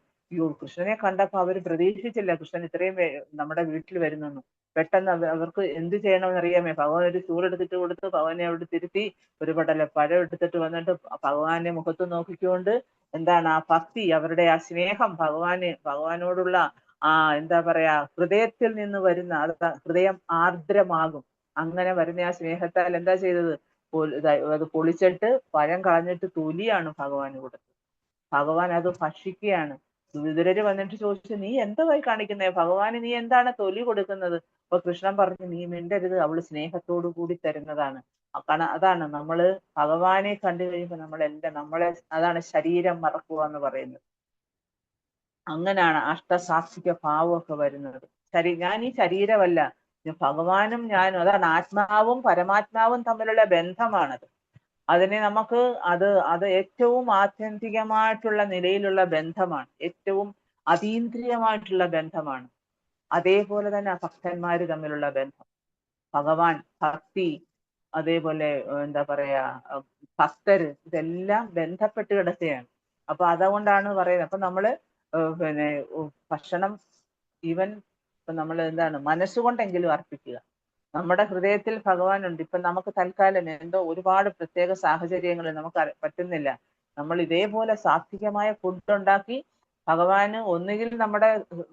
കൃഷ്ണനെ കണ്ടപ്പോ അവര് പ്രതീക്ഷിച്ചില്ല കൃഷ്ണൻ ഇത്രയും നമ്മുടെ വീട്ടിൽ വരുന്നെന്ന്. പെട്ടെന്ന് അവർക്ക് എന്ത് ചെയ്യണമെന്ന് അറിയാമേ, ഭഗവാൻ ഒരു ചൂടെടുത്തിട്ട് കൊടുത്ത് ഭഗവാനെ അവിടെ തിരുത്തി ഒരു പടല പഴം എടുത്തിട്ട് വന്നിട്ട് ഭഗവാന്റെ മുഖത്ത് നോക്കിക്കൊണ്ട് എന്താണ് ആ ഭക്തി, അവരുടെ ആ സ്നേഹം, ഭഗവാനോടുള്ള ആ എന്താ പറയാ ഹൃദയത്തിൽ നിന്ന് വരുന്ന ഹൃദയം ആർദ്രമാകും. അങ്ങനെ വരുന്ന ആ സ്നേഹത്താൽ എന്താ ചെയ്തത്, അത് പൊളിച്ചിട്ട് പഴം കളഞ്ഞിട്ട് തൊലിയാണ് ഭഗവാന് കൊടുത്തത്. ഭഗവാൻ അത് ഭക്ഷിക്കുകയാണ്. വിതുരര് വന്നിട്ട് ചോദിച്ചു, നീ എന്തായി കാണിക്കുന്നേ, ഭഗവാന് നീ എന്താണ് തൊലി കൊടുക്കുന്നത്? അപ്പൊ കൃഷ്ണൻ പറഞ്ഞു, നീ മിണ്ടരുത്, അവള് സ്നേഹത്തോടു കൂടി തരുന്നതാണ്. അതാണ് നമ്മള് ഭഗവാനെ കണ്ടു കഴിയുമ്പോൾ അതാണ് ശരീരം മറക്കുക എന്ന് പറയുന്നത്. അങ്ങനെയാണ് അഷ്ടസാത്വിക ഭാവമൊക്കെ വരുന്നത്. ഞാൻ ഈ ശരീരമല്ല, ഭഗവാനും ഞാനും, അതാണ് ആത്മാവും പരമാത്മാവും തമ്മിലുള്ള ബന്ധമാണത്. അതിനെ നമുക്ക് അത് ഏറ്റവും ആത്യന്തികമായിട്ടുള്ള നിലയിലുള്ള ബന്ധമാണ്, ഏറ്റവും അതീന്ദ്രിയമായിട്ടുള്ള ബന്ധമാണ്. അതേപോലെ തന്നെ ഭക്തന്മാര് തമ്മിലുള്ള ബന്ധം, ഭഗവാൻ, ഭക്തി, അതേപോലെ എന്താ പറയാ ഭക്തര്, ഇതെല്ലാം ബന്ധപ്പെട്ട് കിടക്കുകയാണ്. അപ്പൊ അതുകൊണ്ടാണ് പറയുന്നത്. അപ്പൊ നമ്മള് പിന്നെ ഭക്ഷണം ഈവൻ ഇപ്പൊ നമ്മൾ എന്താണ് മനസ്സുകൊണ്ടെങ്കിലും അർപ്പിക്കുക. നമ്മുടെ ഹൃദയത്തിൽ ഭഗവാനുണ്ട്. ഇപ്പൊ നമുക്ക് തൽക്കാലം എന്തോ ഒരുപാട് പ്രത്യേക സാഹചര്യങ്ങളിൽ നമുക്ക് പറ്റുന്നില്ല, നമ്മൾ ഇതേപോലെ സാത്വികമായ ഫുഡ് ഉണ്ടാക്കി ഭഗവാന് ഒന്നുകിൽ നമ്മുടെ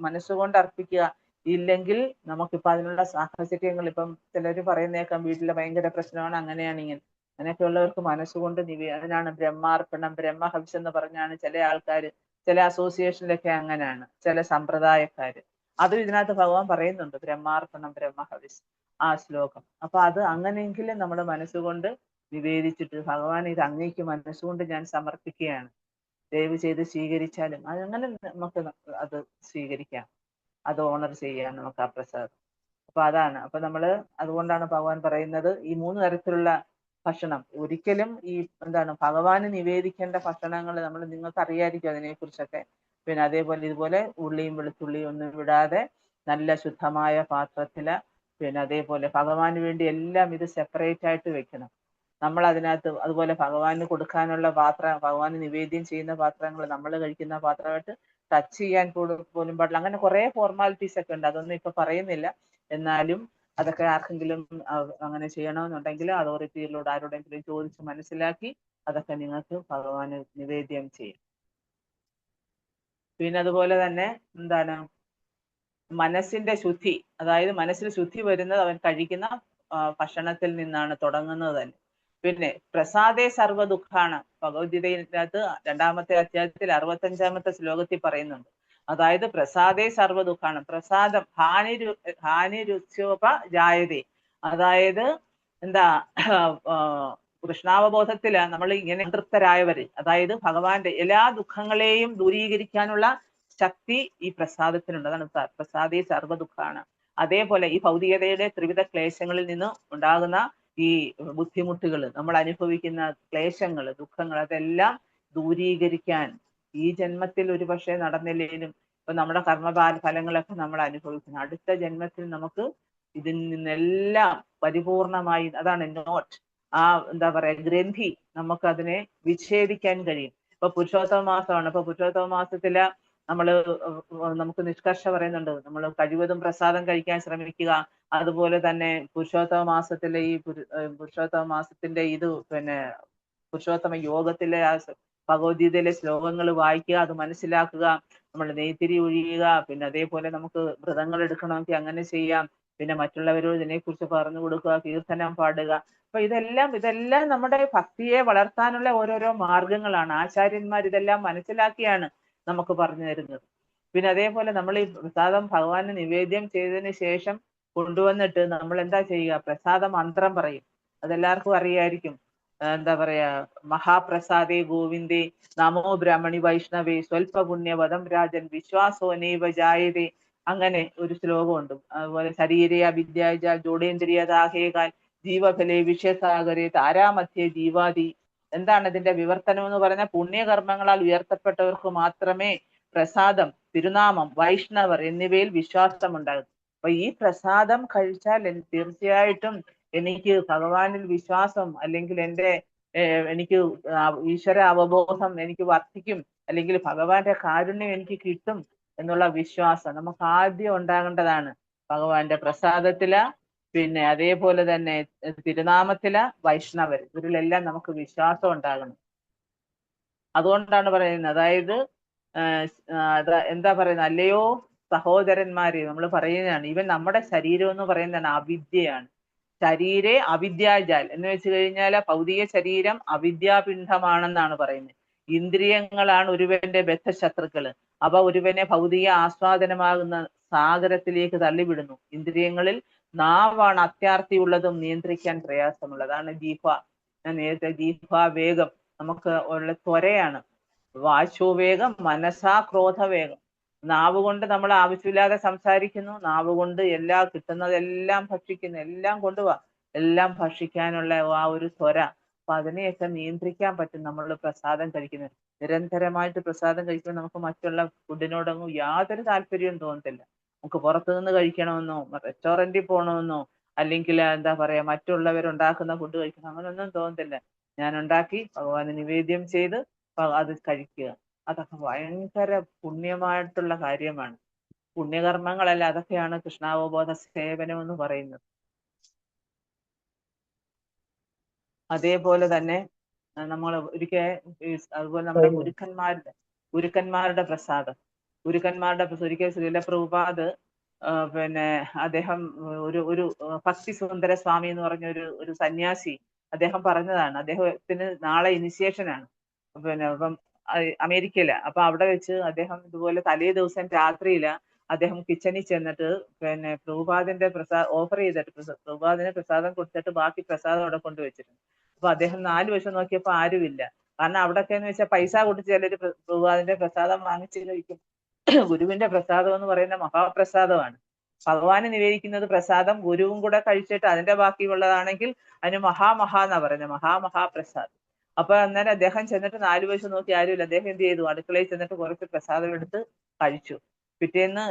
മനസ്സുകൊണ്ട് അർപ്പിക്കുക, ഇല്ലെങ്കിൽ നമുക്കിപ്പോൾ അതിനുള്ള സാഹചര്യങ്ങൾ, ഇപ്പം ചിലർ പറയുന്നേക്കാം വീട്ടിലെ ഭയങ്കര പ്രശ്നമാണ്, അങ്ങനെയാണ് ഇങ്ങനെ, അങ്ങനെയൊക്കെ ഉള്ളവർക്ക് മനസ്സുകൊണ്ട് അതിനാണ് ബ്രഹ്മാർപ്പണം, ബ്രഹ്മഹവിസ് എന്ന് പറഞ്ഞാണ് ചില ആൾക്കാർ, ചില അസോസിയേഷനിലൊക്കെ അങ്ങനെയാണ്, ചില സമ്പ്രദായക്കാര്. അതും ഇതിനകത്ത് ഭഗവാൻ പറയുന്നുണ്ട്, ബ്രഹ്മാർപ്പണം ബ്രഹ്മഹവിസ്, ആ ശ്ലോകം. അപ്പൊ അത് അങ്ങനെയെങ്കിലും നമ്മുടെ മനസ്സുകൊണ്ട് നിവേദിച്ചിട്ട്, ഭഗവാൻ ഇത് അങ്ങേക്ക് മനസ്സുകൊണ്ട് ഞാൻ സമർപ്പിക്കുകയാണ്, ദയവ് ചെയ്ത് സ്വീകരിച്ചാലും, അങ്ങനെ നമുക്ക് അത് സ്വീകരിക്കാം, അത് ഓണർ ചെയ്യാം നമുക്ക് ആ പ്രസാദം. അപ്പൊ അതാണ്. അപ്പൊ നമ്മള് അതുകൊണ്ടാണ് ഭഗവാൻ പറയുന്നത് ഈ 3 തരത്തിലുള്ള ഭക്ഷണം ഒരിക്കലും ഈ എന്താണ് ഭഗവാന് നിവേദിക്കേണ്ട ഭക്ഷണങ്ങൾ നമ്മൾ, നിങ്ങൾക്ക് അറിയായിരിക്കും അതിനെ കുറിച്ചൊക്കെ. പിന്നെ അതേപോലെ ഇതുപോലെ ഉള്ളിയും വെളുത്തുള്ളിയും ഒന്നും വിടാതെ നല്ല ശുദ്ധമായ പാത്രത്തില്, പിന്നെ അതേപോലെ ഭഗവാന് വേണ്ടി എല്ലാം ഇത് സെപ്പറേറ്റ് ആയിട്ട് വെക്കണം. നമ്മൾ അതിനകത്ത് അതുപോലെ ഭഗവാന് കൊടുക്കാനുള്ള പാത്രം, ഭഗവാന് നിവേദ്യം ചെയ്യുന്ന പാത്രങ്ങൾ നമ്മൾ കഴിക്കുന്ന പാത്രമായിട്ട് ടച്ച് ചെയ്യാൻ പോലും പാടില്ല. അങ്ങനെ കുറെ ഫോർമാലിറ്റീസ് ഒക്കെ ഉണ്ട്, അതൊന്നും ഇപ്പൊ പറയുന്നില്ല. എന്നാലും അതൊക്കെ ആർക്കെങ്കിലും അങ്ങനെ ചെയ്യണമെന്നുണ്ടെങ്കിൽ അതോറിറ്റിയിലൂടെ ആരോടെങ്കിലും ചോദിച്ച് മനസ്സിലാക്കി അതൊക്കെ നിങ്ങൾക്ക് ഭഗവാന് നിവേദ്യം ചെയ്യും. പിന്നെ അതുപോലെ തന്നെ എന്താണ് മനസ്സിന്റെ ശുദ്ധി, അതായത് മനസ്സിൽ ശുദ്ധി വരുന്നത് അവൻ കഴിക്കുന്ന ഭക്ഷണത്തിൽ നിന്നാണ് തുടങ്ങുന്നത് തന്നെ. പിന്നെ പ്രസാദേ സർവ്വ ദുഃഖാണ്, ഭഗവത്ഗീതയിനകത്ത് 2-ാമത്തെ അധ്യായത്തിൽ 65-ാമത്തെ ശ്ലോകത്തിൽ പറയുന്നുണ്ട്. അതായത് പ്രസാദേ സർവ്വ ദുഃഖാണ്, പ്രസാദം ഹാനിരുച്യോപ ജായതേ, അതായത് എന്താ കൃഷ്ണാവബോധത്തില് നമ്മൾ ഇങ്ങനെ തൃപ്തരായവര്, അതായത് ഭഗവാന്റെ എല്ലാ ദുഃഖങ്ങളെയും ദൂരീകരിക്കാനുള്ള ശക്തി ഈ പ്രസാദത്തിനുണ്ട്. അതാണ് പ്രസാദേ സർവ്വ ദുഃഖാണ്. അതേപോലെ ഈ ഭൗതികതയുടെ ത്രിവിധ ക്ലേശങ്ങളിൽ നിന്ന് ഉണ്ടാകുന്ന ഈ ബുദ്ധിമുട്ടുകൾ, നമ്മൾ അനുഭവിക്കുന്ന ക്ലേശങ്ങൾ, ദുഃഖങ്ങൾ, അതെല്ലാം ദൂരീകരിക്കാൻ ഈ ജന്മത്തിൽ ഒരുപക്ഷെ നടന്നില്ലെങ്കിലും ഇപ്പൊ നമ്മുടെ ഫലങ്ങളൊക്കെ നമ്മൾ അനുഭവിക്കുന്നു, അടുത്ത ജന്മത്തിൽ നമുക്ക് ഇതിൽ നിന്നെല്ലാം പരിപൂർണമായി, അതാണ് നോട്ട് ആ എന്താ പറയാ ഗ്രന്ഥി, നമുക്ക് അതിനെ വിച്ഛേദിക്കാൻ കഴിയും. ഇപ്പൊ പുരുഷോത്തമ മാസമാണ്, ഇപ്പൊ പുരുഷോത്തമ മാസത്തില് നമുക്ക് നിഷ്കർഷ പറയുന്നുണ്ട്, നമ്മൾ കഴിവതും പ്രസാദം കഴിക്കാൻ ശ്രമിക്കുക. അതുപോലെ തന്നെ പുരുഷോത്തമ മാസത്തിലെ ഈ പുരുഷോത്തമ മാസത്തിന്റെ ഇത് പിന്നെ പുരുഷോത്തമ യോഗത്തിലെ ആ ഭഗവത്ഗീതയിലെ ശ്ലോകങ്ങൾ വായിക്കുക, അത് മനസ്സിലാക്കുക, നമ്മൾ നെയ്ത്തിരി ഒഴിയുക, പിന്നെ അതേപോലെ നമുക്ക് വ്രതങ്ങൾ എടുക്കണമെങ്കിൽ അങ്ങനെ ചെയ്യാം, പിന്നെ മറ്റുള്ളവരോട് ഇതിനെക്കുറിച്ച് പറഞ്ഞു കൊടുക്കുക, കീർത്തനം പാടുക. അപ്പൊ ഇതെല്ലാം നമ്മുടെ ഭക്തിയെ വളർത്താനുള്ള ഓരോരോ മാർഗങ്ങളാണ്. ആചാര്യന്മാർ ഇതെല്ലാം മനസ്സിലാക്കിയാണ് നമുക്ക് പറഞ്ഞു തരുന്നത്. പിന്നെ അതേപോലെ നമ്മൾ ഈ പ്രസാദം ഭഗവാന് നിവേദ്യം ചെയ്തതിന് ശേഷം കൊണ്ടുവന്നിട്ട് നമ്മൾ എന്താ ചെയ്യുക, പ്രസാദ മന്ത്രം പറയും. അതെല്ലാവർക്കും അറിയായിരിക്കും. എന്താ പറയാ, മഹാപ്രസാദേ ഗോവിന്ദേ നമോ ബ്രാഹ്മണി വൈഷ്ണവേ സ്വൽപ പുണ്യവദം രാജൻ വിശ്വാസോനൈവ ജായതേ, അങ്ങനെ ഒരു ശ്ലോകമുണ്ട്. അതുപോലെ ശരീരേ അവിദ്യാജ ജോഡേന്ദ്രിയതാഹേകാൽ ജീവഫലേ വിഷയസാഗരേ താരാമധ്യേ ജീവാദി. എന്താണ് ഇതിന്റെ വിവർത്തനം എന്ന് പറഞ്ഞാൽ, പുണ്യകർമ്മങ്ങളാൽ ഉയർത്തപ്പെട്ടവർക്ക് മാത്രമേ പ്രസാദം, തിരുനാമം, വൈഷ്ണവർ എന്നിവയിൽ വിശ്വാസമുണ്ടാകും. അപ്പൊ ഈ പ്രസാദം കഴിച്ചാൽ തീർച്ചയായിട്ടും എനിക്ക് ഭഗവാനിൽ വിശ്വാസം, അല്ലെങ്കിൽ എനിക്ക് ഈശ്വര അവബോധം എനിക്ക് വർദ്ധിക്കും, അല്ലെങ്കിൽ ഭഗവാന്റെ കാരുണ്യം എനിക്ക് കിട്ടും എന്നുള്ള വിശ്വാസം നമുക്ക് ആദ്യം ഉണ്ടാകേണ്ടതാണ്. ഭഗവാന്റെ പ്രസാദത്തില്, പിന്നെ അതേപോലെ തന്നെ തിരുനാമത്തില്, വൈഷ്ണവർ, ഇതിലെല്ലാം നമുക്ക് വിശ്വാസം ഉണ്ടാകണം. അതുകൊണ്ടാണ് പറയുന്നത്, അതായത് എന്താ പറയുന്നത്, അല്ലയോ സഹോദരന്മാരെ, നമ്മൾ പറയുന്നതാണ്, ഇവൻ നമ്മുടെ ശരീരം എന്ന് പറയുന്നതാണ് അവിദ്യയാണ്. ശരീരേ അവിദ്യാജാൽ എന്ന് വെച്ച് കഴിഞ്ഞാൽ ഭൗതിക ശരീരം അവിദ്യാപിണ്ഡമാണെന്നാണ് പറയുന്നത്. ഇന്ദ്രിയങ്ങളാണ് ഒരുവന്റെ ബദ്ധശത്രുക്കള്. അവ ഒരുവനെ ഭൗതിക ആസ്വാദനമാകുന്ന സാഗരത്തിലേക്ക് തള്ളിവിടുന്നു. ഇന്ദ്രിയങ്ങളിൽ നാവാണ് അത്യാർത്തിയുള്ളതും നിയന്ത്രിക്കാൻ പ്രയാസമുള്ളതാണ് ജീഹ്വ. ഞാൻ നേരത്തെ ജീഹ്വ വേഗം നമുക്ക് ഉള്ള ത്വരയാണ്. വാശോവേഗം, മനസാ ക്രോധവേഗം. നാവ് കൊണ്ട് നമ്മൾ ആവശ്യമില്ലാതെ സംസാരിക്കുന്നു, നാവ് കൊണ്ട് എല്ലാം കിട്ടുന്നതെല്ലാം ഭക്ഷിക്കുന്നു, എല്ലാം കൊണ്ടുപോവാ, എല്ലാം ഭക്ഷിക്കാനുള്ള ആ ഒരു ത്വര. അപ്പൊ അതിനെയൊക്കെ നിയന്ത്രിക്കാൻ പറ്റും നമ്മൾ പ്രസാദം കഴിക്കുന്നത്. നിരന്തരമായിട്ട് പ്രസാദം കഴിക്കുമ്പോൾ നമുക്ക് മറ്റുള്ള ഫുഡിനോടൊന്നും യാതൊരു താല്പര്യവും തോന്നത്തില്ല. നമുക്ക് പുറത്തുനിന്ന് കഴിക്കണമെന്നോ റെസ്റ്റോറന്റിൽ പോകണമെന്നോ അല്ലെങ്കിൽ എന്താ പറയാ മറ്റുള്ളവരുണ്ടാക്കുന്ന ഫുഡ് കഴിക്കണം അങ്ങനെയൊന്നും തോന്നത്തില്ല. ഞാൻ ഉണ്ടാക്കി ഭഗവാന് നിവേദ്യം ചെയ്ത് അത് കഴിക്കുക, അതൊക്കെ ഭയങ്കര പുണ്യമായിട്ടുള്ള കാര്യമാണ്. പുണ്യകർമ്മങ്ങളല്ല, അതൊക്കെയാണ് കൃഷ്ണാവബോധ സേവനം എന്ന് പറയുന്നത്. അതേപോലെ തന്നെ നമ്മൾ അതുപോലെ നമ്മുടെ ഗുരുക്കന്മാരുടെ പ്രസാദം, ഗുരുക്കന്മാരുടെ ഒരിക്കൽ ശ്രീല പ്രഭുപാദ് പിന്നെ അദ്ദേഹം ഒരു ഭക്തി സുന്ദര സ്വാമി എന്ന് പറഞ്ഞ ഒരു സന്യാസി അദ്ദേഹം പറഞ്ഞതാണ്. അദ്ദേഹത്തിന് നാളെ ഇനിഷ്യേഷൻ ആണ്. പിന്നെ ഇപ്പം അമേരിക്കയില. അപ്പൊ അവിടെ വെച്ച് അദ്ദേഹം ഇതുപോലെ തലേ ദിവസം രാത്രിയില അദ്ദേഹം കിച്ചണിൽ ചെന്നിട്ട് പിന്നെ പ്രഭുപാദിന്റെ ഓഫർ ചെയ്തിട്ട് പ്രഭുപാദിന് പ്രസാദം കൊടുത്തിട്ട് ബാക്കി പ്രസാദം അവിടെ കൊണ്ടുവച്ചിട്ടുണ്ട്. അപ്പൊ അദ്ദേഹം 4 വശം നോക്കിയപ്പോ ആരുമില്ല. കാരണം അവിടൊക്കെ എന്ന് വെച്ചാൽ പൈസ കൊടുത്ത് ചിലര് പ്രഭുപാദിന്റെ പ്രസാദം വാങ്ങിച്ച് കഴിക്കും. ഗുരുവിന്റെ പ്രസാദം എന്ന് പറയുന്ന മഹാപ്രസാദമാണ്. ഭഗവാന് നിവേദിക്കുന്നത് പ്രസാദം ഗുരുവും കൂടെ കഴിച്ചിട്ട് അതിന്റെ ബാക്കിയുള്ളതാണെങ്കിൽ അതിന് മഹാമഹാ എന്നാ പറയുന്നത്, മഹാമഹാപ്രസാദം. അപ്പൊ അന്നേരം അദ്ദേഹം ചെന്നിട്ട് 4 വശം നോക്കി ആരുമില്ല. അദ്ദേഹം എന്ത് ചെയ്തു, അടുക്കളയിൽ ചെന്നിട്ട് കുറച്ച് പ്രസാദം എടുത്ത് കഴിച്ചു. പിറ്റേന്ന്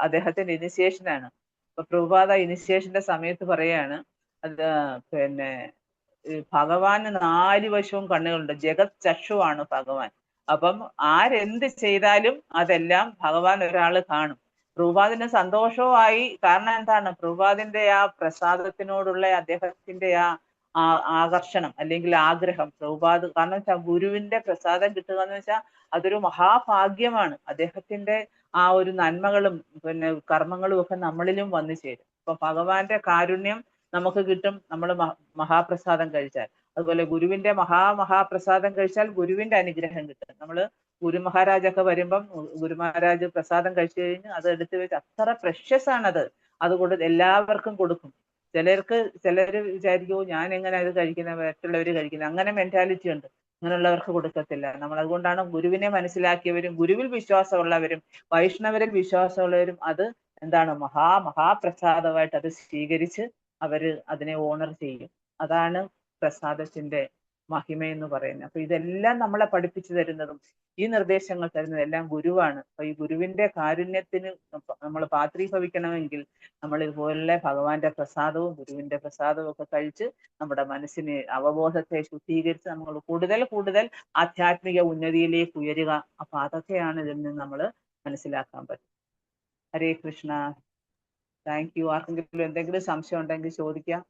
അദ്ദേഹത്തിന്റെ ഇനിഷ്യേഷനാണ്. അപ്പൊ പ്രഭുപാദ ഇനിഷ്യേഷന്റെ സമയത്ത് പറയാണ്, അത് പിന്നെ ഭഗവാന് 4 വശവും കണ്ണുകളുണ്ട്, ജഗത് ചക്ഷുവാണ് ഭഗവാൻ. അപ്പം ആരെന്ത് ചെയ്താലും അതെല്ലാം ഭഗവാൻ ഒരാള് കാണും. പ്രഭുപാദിന് സന്തോഷവുമായി. കാരണം എന്താണ്, പ്രഭുപാദിന്റെ ആ പ്രസാദത്തിനോടുള്ള അദ്ദേഹത്തിന്റെ ആ ആകർഷണം അല്ലെങ്കിൽ ആഗ്രഹം പ്രഭുപാദ്, കാരണം വെച്ചാൽ ഗുരുവിന്റെ പ്രസാദം കിട്ടുക എന്ന് വെച്ചാൽ അതൊരു മഹാഭാഗ്യമാണ്. അദ്ദേഹത്തിന്റെ ആ ഒരു നന്മകളും പിന്നെ കർമ്മങ്ങളും ഒക്കെ നമ്മളിലും വന്നു ചേരും. അപ്പൊ ഭഗവാന്റെ കാരുണ്യം നമുക്ക് കിട്ടും നമ്മൾ മഹാപ്രസാദം കഴിച്ചാൽ. അതുപോലെ ഗുരുവിന്റെ മഹാപ്രസാദം കഴിച്ചാൽ ഗുരുവിന്റെ അനുഗ്രഹം കിട്ടും. നമ്മള് ഗുരു മഹാരാജൊക്കെ വരുമ്പം ഗുരു മഹാരാജ് പ്രസാദം കഴിച്ചു കഴിഞ്ഞ് അത് എടുത്തു വെച്ച് അത്ര പ്രഷ്യസ് ആണത്. അതുകൊണ്ട് എല്ലാവർക്കും കൊടുക്കും. ചിലര് വിചാരിക്കുമോ ഞാൻ എങ്ങനെ അത് കഴിക്കുന്നത്, മറ്റുള്ളവര് കഴിക്കുന്നത്, അങ്ങനെ മെന്റാലിറ്റി ഉണ്ട്. അങ്ങനെയുള്ളവർക്ക് കൊടുക്കത്തില്ല നമ്മൾ. അതുകൊണ്ടാണ് ഗുരുവിനെ മനസ്സിലാക്കിയവരും ഗുരുവിൽ വിശ്വാസമുള്ളവരും വൈഷ്ണവരിൽ വിശ്വാസമുള്ളവരും അത് എന്താണ് മഹാപ്രസാദമായിട്ട് അത് സ്വീകരിച്ച് അവര് അതിനെ ഓണർ ചെയ്യും. അതാണ് പ്രസാദത്തിന്റെ മഹിമയെന്ന് പറയുന്നത്. അപ്പൊ ഇതെല്ലാം നമ്മളെ പഠിപ്പിച്ചു തരുന്നതും ഈ നിർദ്ദേശങ്ങൾ തരുന്നതും എല്ലാം ഗുരുവാണ്. അപ്പൊ ഈ ഗുരുവിന്റെ കാരുണ്യത്തിന് നമ്മൾ പാത്രീഭവിക്കണമെങ്കിൽ നമ്മൾ ഇതുപോലെ ഭഗവാന്റെ പ്രസാദവും ഗുരുവിന്റെ പ്രസാദവും ഒക്കെ കഴിച്ച് നമ്മുടെ മനസ്സിനെ അവബോധത്തെ ശുദ്ധീകരിച്ച് നമ്മൾ കൂടുതൽ ആധ്യാത്മിക ഉന്നതിയിലേക്ക് ഉയരുക. അപ്പൊ അതൊക്കെയാണ് ഇതിൽ നിന്ന് നമ്മൾ മനസ്സിലാക്കാൻ പറ്റും. ഹരേ കൃഷ്ണ. Thank you. ആർക്കെങ്കിലും എന്തെങ്കിലും സംശയം ഉണ്ടെങ്കിൽ ചോദിക്കാം.